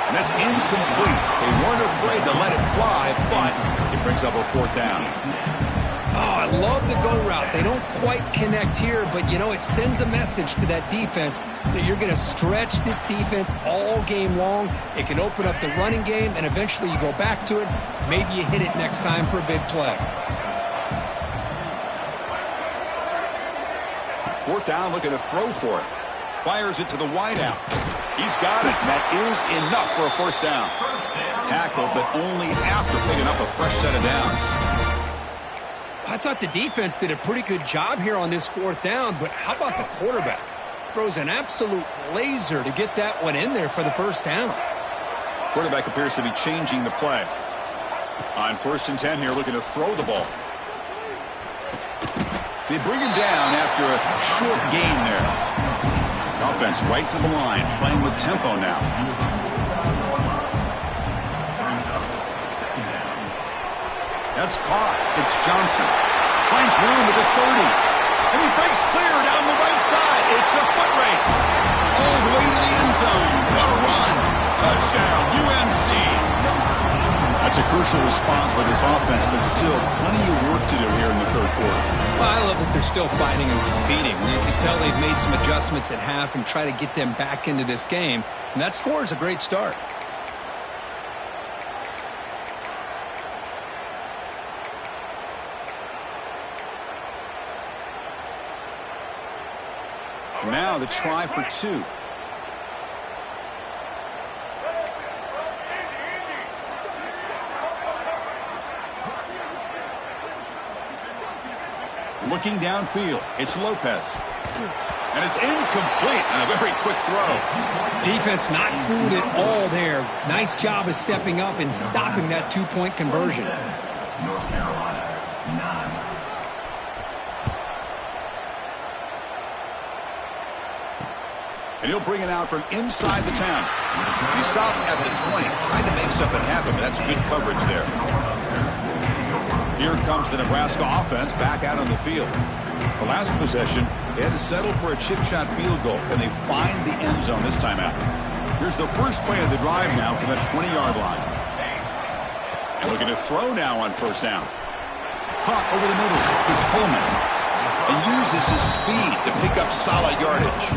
And that's incomplete. They weren't afraid to let it fly, but it brings up a 4th down. Oh, I love the go route. They don't quite connect here, but, you know, it sends a message to that defense that you're going to stretch this defense all game long. It can open up the running game, and eventually you go back to it. Maybe you hit it next time for a big play. 4th down, looking to throw for it. Fires it to the wideout. He's got it. That is enough for a 1st down. Tackle, but only after picking up a fresh set of downs. I thought the defense did a pretty good job here on this 4th down, but how about the quarterback? Throws an absolute laser to get that one in there for the 1st down. Quarterback appears to be changing the play. On 1st and 10 here, looking to throw the ball. They bring him down after a short gain there. Offense right to the line, playing with tempo now. That's caught. It's Johnson. Finds room at the 30. And he breaks clear down the right side. It's a foot race. All the way to the end zone. What a run. Touchdown, UMC. That's a crucial response by this offense, but still plenty of work to do here in the 3rd quarter. Well, I love that they're still fighting and competing. You can tell they've made some adjustments at half and try to get them back into this game. And that score is a great start. Now the try for 2. Looking downfield, it's Lopez. And it's incomplete and a very quick throw. Defense not fooled at all there. Nice job of stepping up and stopping that 2-point conversion. North Carolina, 9. And he'll bring it out from inside the 10. He stopped at the 20, trying to make something happen, but that's good coverage there. Here comes the Nebraska offense back out on the field. The last possession, they had to settle for a chip shot field goal. Can they find the end zone this time out? Here's the first play of the drive now from the 20-yard line. And looking to throw now on 1st down. Caught over the middle. It's Coleman. And uses his speed to pick up solid yardage.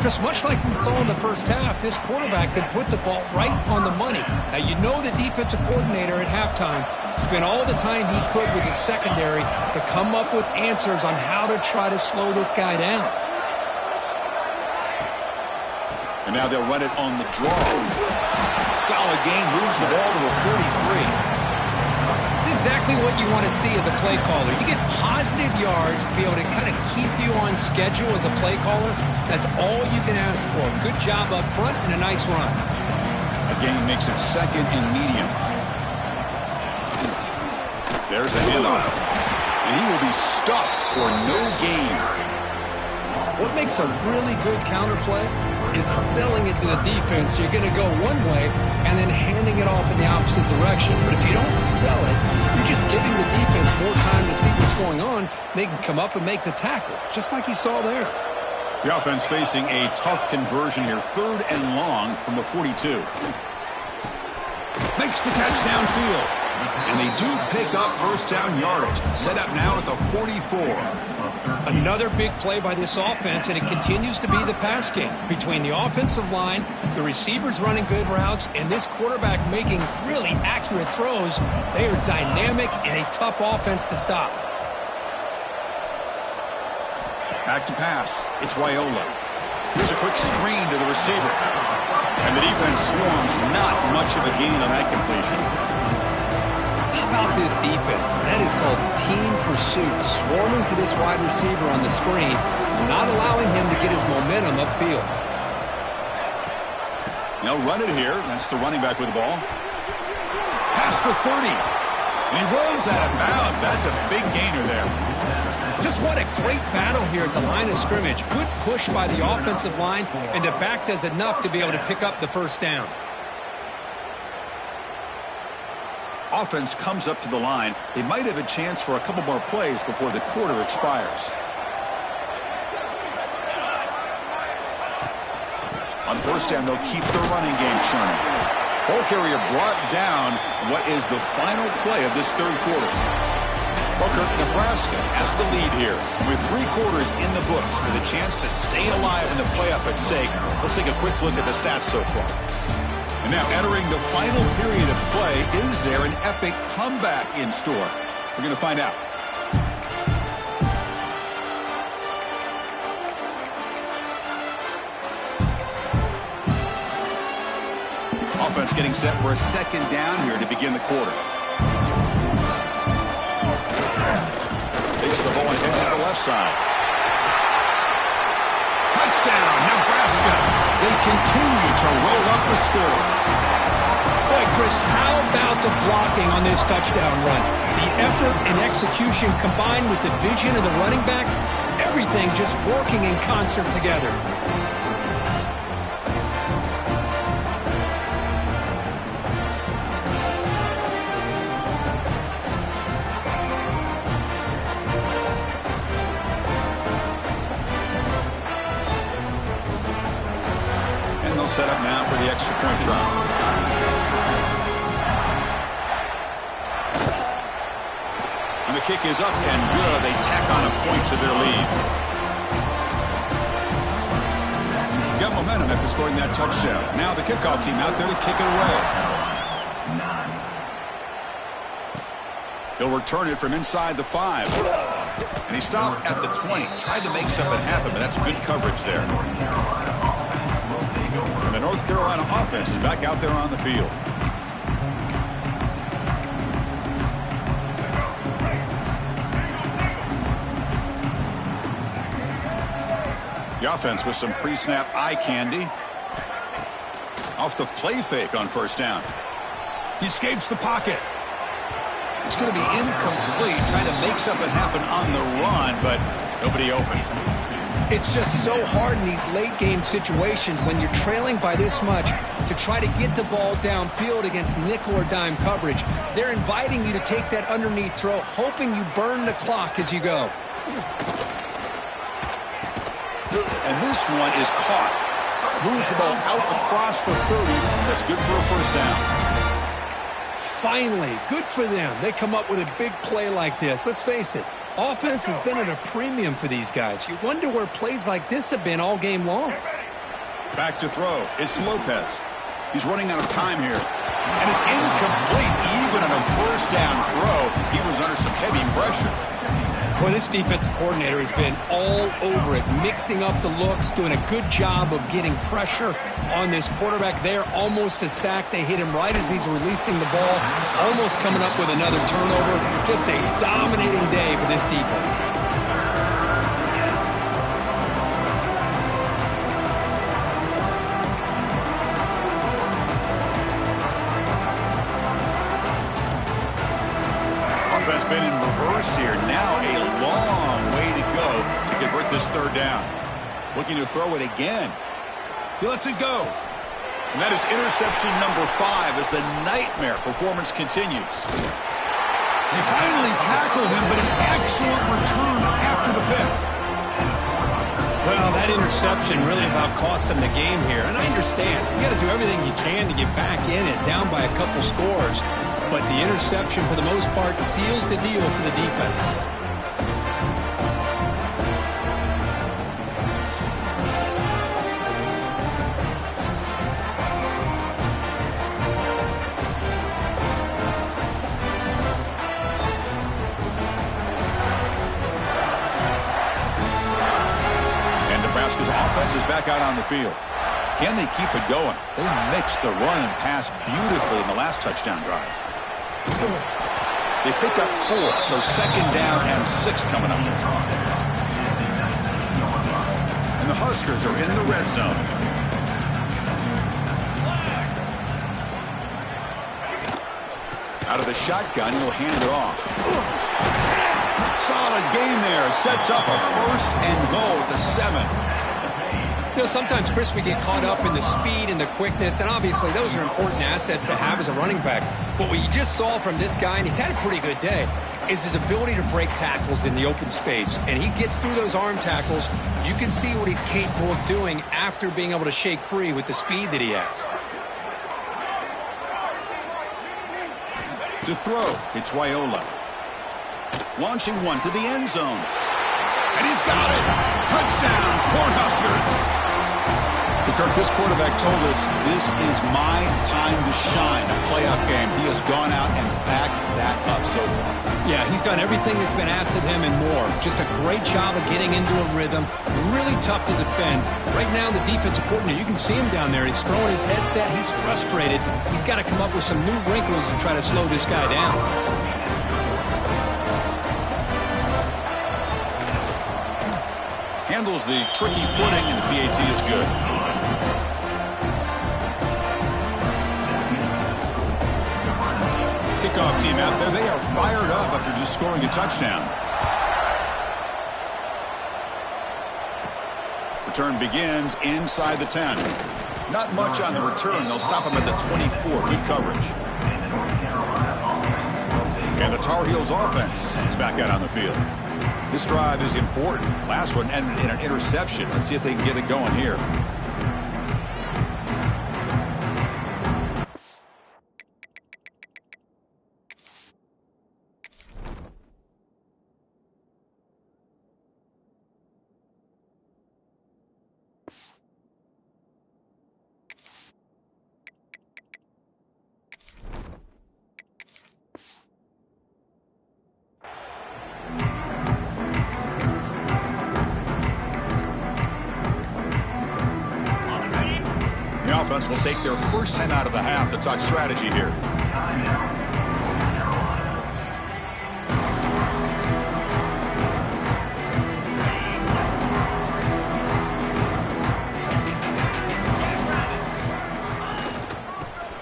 Chris, much like we saw in the first half, this quarterback could put the ball right on the money. Now, you know the defensive coordinator at halftime spent all the time he could with his secondary to come up with answers on how to try to slow this guy down. And now they'll run it on the draw. Solid gain, moves the ball to the 43. It's exactly what you want to see as a play caller. You get positive yards to be able to kind of keep you on schedule as a play caller. That's all you can ask for. Good job up front and a nice run. A gain makes it second and medium. There's a handoff. And he will be stuffed for no gain. What makes a really good counterplay is selling it to the defense. You're going to go one way and then handing it off in the opposite direction. But if you don't sell it, you're just giving the defense more time to see what's going on. They can come up and make the tackle, just like you saw there. The offense facing a tough conversion here. 3rd and long from the 42. Makes the catch downfield. And they do pick up first down yardage. Set up now at the 44. Another big play by this offense, and it continues to be the pass game. Between the offensive line, the receivers running good routes, and this quarterback making really accurate throws, they are dynamic and a tough offense to stop. Back to pass. It's Raiola. Here's a quick screen to the receiver. And the defense swarms. Not much of a gain on that completion. How about this defense? That is called team pursuit. Swarming to this wide receiver on the screen, not allowing him to get his momentum upfield. They'll run it here. That's the running back with the ball. Past the 30. And he rolls out of bounds. That's a big gainer there. Just what a great battle here at the line of scrimmage. Good push by the offensive line, and the back does enough to be able to pick up the first down. Offense comes up to the line. They might have a chance for a couple more plays before the quarter expires. On first down, they'll keep the running game churning. Ball carrier brought down. What is the final play of this third quarter? Booker, Nebraska has the lead here. With 3 quarters in the books for the chance to stay alive in the playoff at stake, let's take a quick look at the stats so far. And now entering the final period of play, is there an epic comeback in store? We're going to find out. Offense getting set for a second down here to begin the quarter. Takes the ball and hits to the left side. Touchdown, Nebraska. They continue to roll up the score. Boy, Chris, how about the blocking on this touchdown run? The effort and execution combined with the vision of the running back, everything just working in concert together. Set up now for the extra point try. And the kick is up and good. They tack on a point to their lead. Got momentum after scoring that touchdown. Now the kickoff team out there to kick it away. He'll return it from inside the 5. And he stopped at the 20. Tried to make something happen, but that's good coverage there. And the North Carolina offense is back out there on the field. The offense with some pre-snap eye candy. Off the play fake on first down. He escapes the pocket. It's going to be incomplete, trying to make something happen on the run, but nobody open. It's just so hard in these late-game situations when you're trailing by this much to try to get the ball downfield against nickel or dime coverage. They're inviting you to take that underneath throw, hoping you burn the clock as you go. And this one is caught. Moves the ball out across the 30. That's good for a first down. Finally, good for them. They come up with a big play like this. Let's face it, offense has been at a premium for these guys. You wonder where plays like this have been all game long. Back to throw. It's Lopez. He's running out of time here. And it's incomplete, even on a first down throw. He was under some heavy pressure. Boy, this defensive coordinator has been all over it, mixing up the looks, doing a good job of getting pressure on this quarterback there. Almost a sack. They hit him right as he's releasing the ball, almost coming up with another turnover. Just a dominating day for this defense. Offense been in reverse here. Now a long way to go to convert this third down. Looking to throw it again. He lets it go. And that is interception number 5 as the nightmare performance continues. They finally tackle him, but an excellent return after the pick. Well, that interception really about cost him the game here. And I understand. You got to do everything you can to get back in it, down by a couple scores. But the interception, for the most part, seals the deal for the defense. And Nebraska's offense is back out on the field. Can they keep it going? They mixed the run and pass beautifully in the last touchdown drive. They pick up 4, so second down and 6 coming up. And the Huskers are in the red zone. Out of the shotgun, he'll hand it off. Solid gain there. Sets up a first and goal at the 7. You know, sometimes, Chris, we get caught up in the speed and the quickness, and obviously those are important assets to have as a running back. But what you just saw from this guy, and he's had a pretty good day, is his ability to break tackles in the open space. And he gets through those arm tackles. You can see what he's capable of doing after being able to shake free with the speed that he has. To throw, it's Raiola. Launching one to the end zone. And he's got it! Touchdown, Cornhuskers! Kirk, this quarterback told us this is my time to shine, a playoff game. He has gone out and backed that up so far. Yeah, he's done everything that's been asked of him and more. Just a great job of getting into a rhythm. Really tough to defend. Right now, the defensive coordinator, you can see him down there. He's throwing his headset. He's frustrated. He's got to come up with some new wrinkles to try to slow this guy down. Handles the tricky footing, and the PAT is good. Kickoff team out there. They are fired up after just scoring a touchdown. Return begins inside the 10. Not much on the return. They'll stop him at the 24. Good coverage. And the Tar Heels offense is back out on the field. This drive is important. Last one ended in an interception. Let's see if they can get it going here. The offense will take their first 10 out of the half to talk strategy here.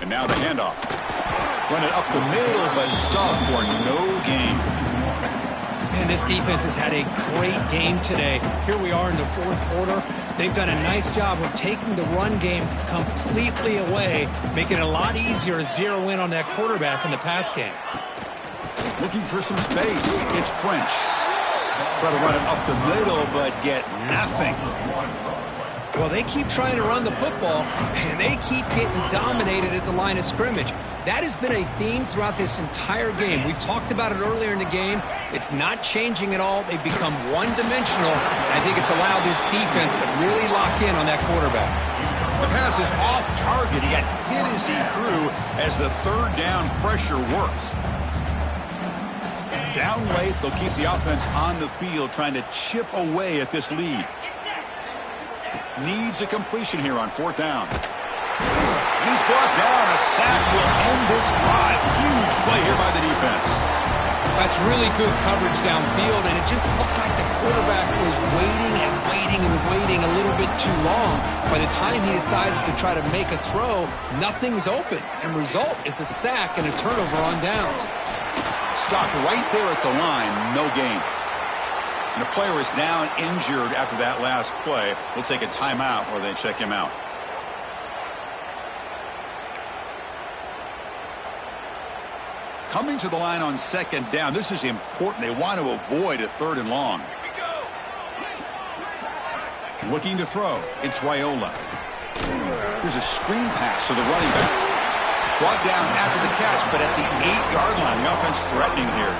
And now the handoff. Run it up the middle, but stuffed for no gain. Man, this defense has had a great game today. Here we are in the fourth quarter. They've done a nice job of taking the run game completely away, making it a lot easier to zero in on that quarterback in the pass game. Looking for some space. It's French. Try to run it up the middle, but get nothing. Well, they keep trying to run the football, and they keep getting dominated at the line of scrimmage. That has been a theme throughout this entire game. We've talked about it earlier in the game. It's not changing at all. They've become one-dimensional. I think it's allowed this defense to really lock in on that quarterback. The pass is off target. He got hit as he threw as the third down pressure works. Down late, they'll keep the offense on the field trying to chip away at this lead. Needs a completion here on fourth down. And he's brought down. A sack will end this drive. Huge play here by the defense. That's really good coverage downfield, and it just looked like the quarterback was waiting and waiting and waiting a little bit too long. By the time he decides to try to make a throw, nothing's open, and result is a sack and a turnover on downs. Stopped right there at the line, no gain. And the player is down injured after that last play. We'll take a timeout where they check him out. Coming to the line on second down. This is important. They want to avoid a third and long. Looking to throw. It's Raiola. Here's a screen pass to the running back. Brought down after the catch, but at the 8-yard line. The offense threatening here.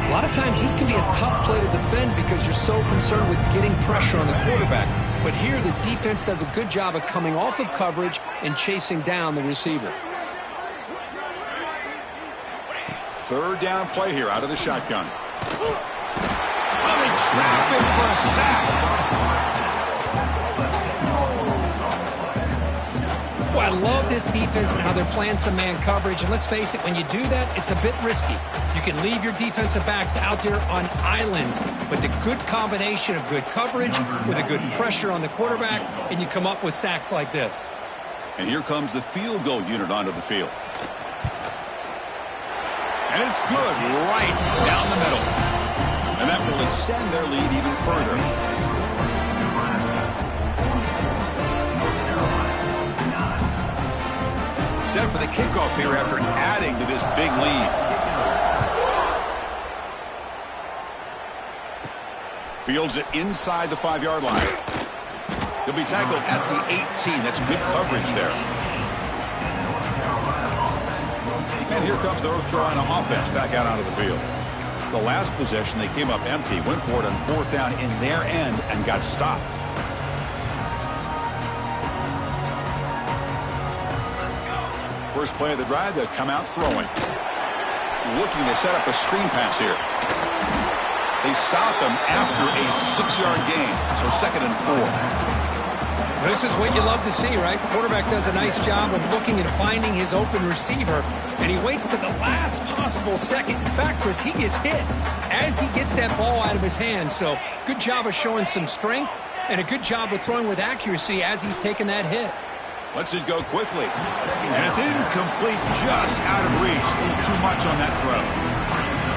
A lot of times this can be a tough play to defend because you're so concerned with getting pressure on the quarterback. But here the defense does a good job of coming off of coverage and chasing down the receiver. Third down play here out of the shotgun. Well, they trap him for a sack. Well, I love this defense and how they're playing some man coverage. And let's face it, when you do that, it's a bit risky. You can leave your defensive backs out there on islands. But the good combination of good coverage with a good pressure on the quarterback, and you come up with sacks like this. And here comes the field goal unit onto the field. And it's good right down the middle. And that will extend their lead even further. Set for the kickoff here after adding to this big lead. Fields it inside the 5-yard line. He'll be tackled at the 18. That's good coverage there. And here comes the North Carolina offense back out onto the field. The last possession, they came up empty, went for it on fourth down in their end and got stopped. First play of the drive, they'll come out throwing. Looking to set up a screen pass here. They stop him after a 6-yard gain, so 2nd and 4. This is what you love to see, right? Quarterback does a nice job of looking and finding his open receiver, and he waits to the last possible second. In fact, Chris, he gets hit as he gets that ball out of his hands. So good job of showing some strength and a good job of throwing with accuracy as he's taking that hit. Lets it go quickly. And it's incomplete, just out of reach. A little too much on that throw.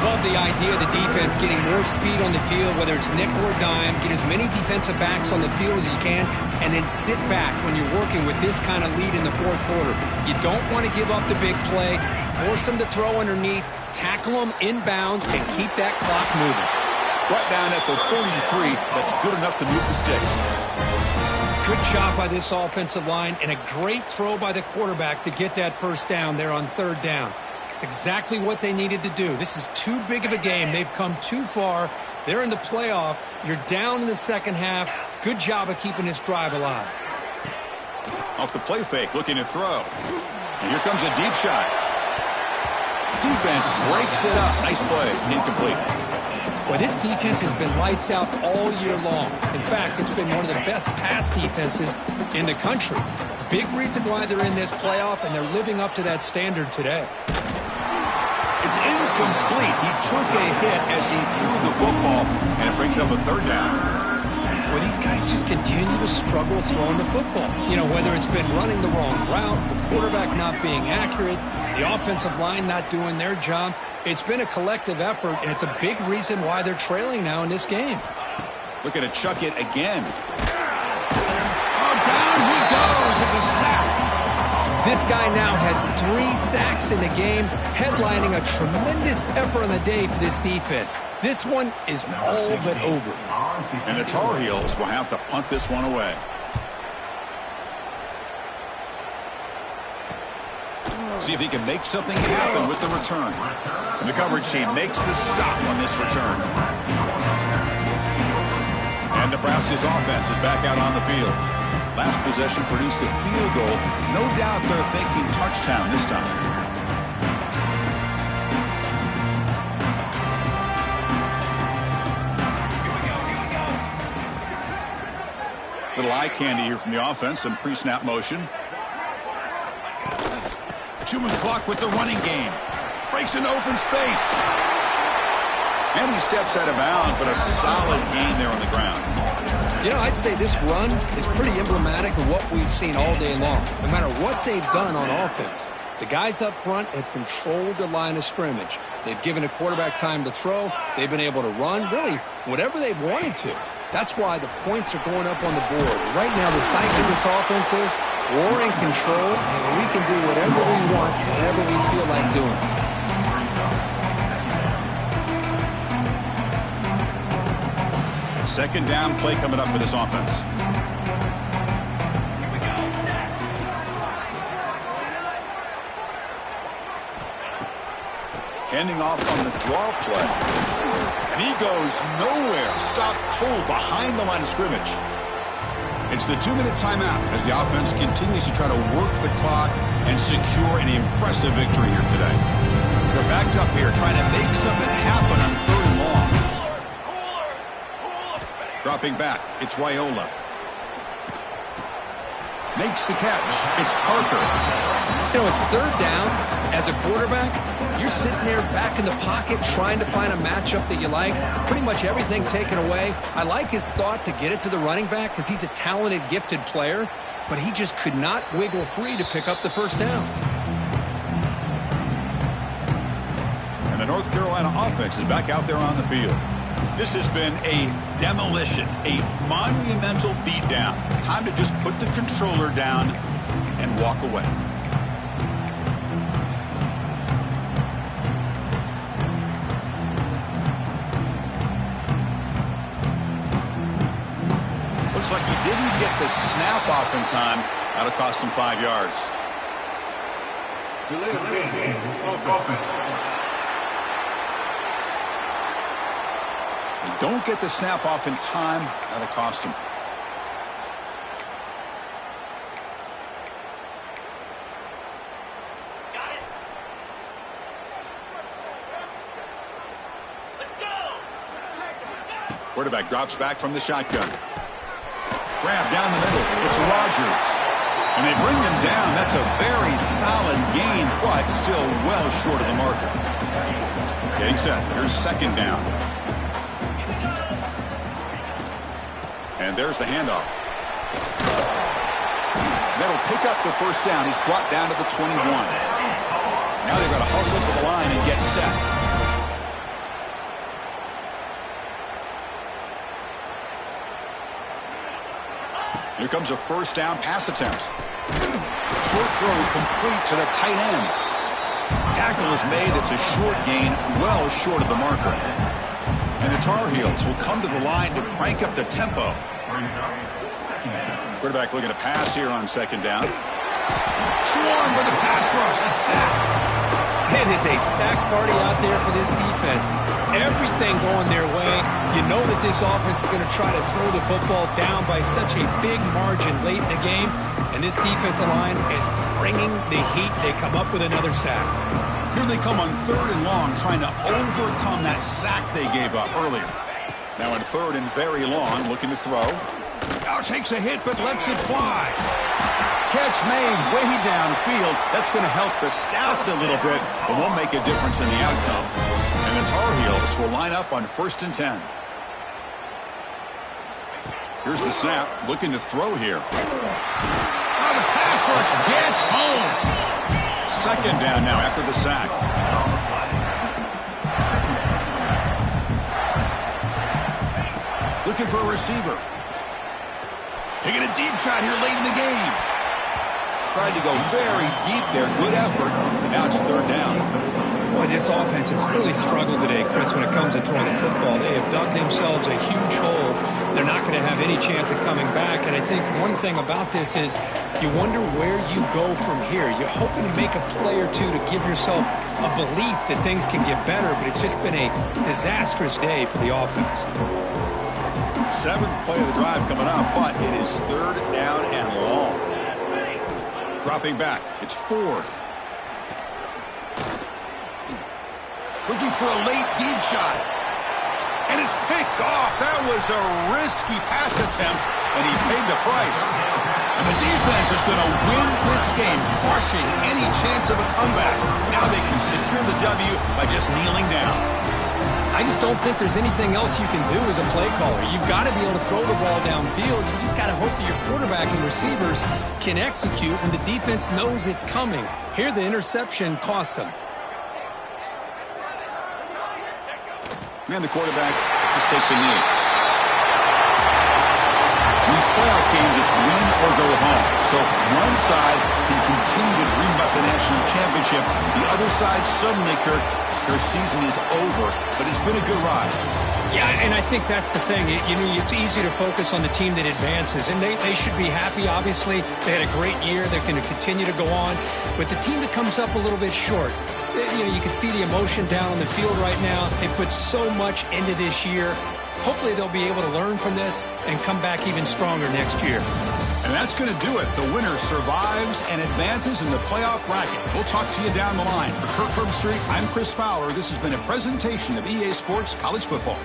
Love the idea of the defense getting more speed on the field, whether it's nickel or dime. Get as many defensive backs on the field as you can, and then sit back when you're working with this kind of lead in the fourth quarter. You don't want to give up the big play. Force them to throw underneath, tackle them inbounds, and keep that clock moving. Right down at the 33, that's good enough to move the sticks. Good job by this offensive line, and a great throw by the quarterback to get that first down there on third down. It's exactly what they needed to do. This is too big of a game. They've come too far. They're in the playoff. You're down in the second half. Good job of keeping this drive alive. Off the play fake, looking to throw. And here comes a deep shot. Defense breaks it up. Nice play. Incomplete. Well, this defense has been lights out all year long. In fact, it's been one of the best pass defenses in the country. Big reason why they're in this playoff, and they're living up to that standard today. It's incomplete. He took a hit as he threw the football, and it brings up a third down. Well, these guys just continue to struggle throwing the football. You know, whether it's been running the wrong route, the quarterback not being accurate, the offensive line not doing their job. It's been a collective effort, and it's a big reason why they're trailing now in this game. Looking to chuck it again. Oh, down he goes. It's a sack. This guy now has 3 sacks in the game, headlining a tremendous effort on the day for this defense. This one is all but over. And the Tar Heels will have to punt this one away. See if he can make something happen with the return. And the coverage team makes the stop on this return. And Nebraska's offense is back out on the field. Last possession produced a field goal. No doubt they're thinking touchdown this time. Little eye candy here from the offense. Some pre-snap motion. Chewing clock with the running game. Breaks into open space. And he steps out of bounds, but a solid gain there on the ground. You know, I'd say this run is pretty emblematic of what we've seen all day long. No matter what they've done on offense, the guys up front have controlled the line of scrimmage. They've given a quarterback time to throw. They've been able to run, really, whatever they've wanted to. That's why the points are going up on the board. Right now, the psyche of this offense is we're in control, and we can do whatever we want, whatever we feel like doing. Second down play coming up for this offense. Handing off on the draw play. And he goes nowhere. Stopped cold behind the line of scrimmage. It's the 2-minute timeout as the offense continues to try to work the clock and secure an impressive victory here today. They're backed up here trying to make something happen on 3rd and long. Dropping back, it's Raiola. Makes the catch. It's Parker. You know, it's 3rd down. As a quarterback, you're sitting there back in the pocket trying to find a matchup that you like. Pretty much everything taken away. I like his thought to get it to the running back because he's a talented, gifted player, but he just could not wiggle free to pick up the 1st down. And the North Carolina offense is back out there on the field. This has been a demolition, a monumental beatdown. Time to just put the controller down and walk away. Looks like he didn't get the snap off in time. That'll cost him 5 yards. Don't get the snap off in time. That'll cost him. Got it. Let's go. Quarterback drops back from the shotgun. Grab down the middle. It's Rodgers. And they bring him down. That's a very solid gain, but still well short of the marker. Getting set. Here's 2nd down. And there's the handoff. That'll pick up the 1st down. He's brought down to the 21. Now they've got to hustle to the line and get set. Here comes a 1st down pass attempt. Short throw complete to the tight end. Tackle is made. That's a short gain, well short of the marker. And the Tar Heels will come to the line to crank up the tempo. Quarterback looking to pass here on 2nd down. Swarmed with a pass rush. A sack. It is a sack party out there for this defense. Everything going their way. You know that this offense is going to try to throw the football down by such a big margin late in the game. And this defensive line is bringing the heat. They come up with another sack. Here they come on 3rd and long, trying to overcome that sack they gave up earlier. Now in 3rd and very long, looking to throw. Now takes a hit, but lets it fly. Catch made way downfield. That's going to help the Stouts a little bit, but won't make a difference in the outcome. And the Tar Heels will line up on 1st and 10. Here's the snap, looking to throw here. Now the pass rush gets home. 2nd down now after the sack. Looking for a receiver. Taking a deep shot here late in the game. Tried to go very deep there. Good effort. And now it's 3rd down. Boy, this offense has really struggled today, Chris, when it comes to throwing the football. They have dug themselves a huge hole. They're not going to have any chance of coming back. And I think one thing about this is you wonder where you go from here. You're hoping to make a play or two to give yourself a belief that things can get better, but it's just been a disastrous day for the offense. Seventh play of the drive coming up, but it is third down and long. Dropping back. It's Ford. Looking for a late deep shot. And it's picked off. That was a risky pass attempt, and he paid the price. And the defense is going to win this game, crushing any chance of a comeback. Now they can secure the W by just kneeling down. I just don't think there's anything else you can do as a play caller. You've got to be able to throw the ball downfield. You just got to hope that your quarterback and receivers can execute, and the defense knows it's coming. Here, the interception cost them. And the quarterback just takes a knee. In these playoff games, it's win or go home. So one side can continue to dream about the national championship. The other side, suddenly, Kirk, their season is over. But it's been a good ride. Yeah, and I think that's the thing. It's easy to focus on the team that advances, and they should be happy, obviously. They had a great year. They're going to continue to go on. But the team that comes up a little bit short, you can see the emotion down on the field right now. They put so much into this year. Hopefully they'll be able to learn from this and come back even stronger next year. And that's going to do it. The winner survives and advances in the playoff bracket. We'll talk to you down the line. For Kirk Herbstreit, I'm Chris Fowler. This has been a presentation of EA Sports College Football.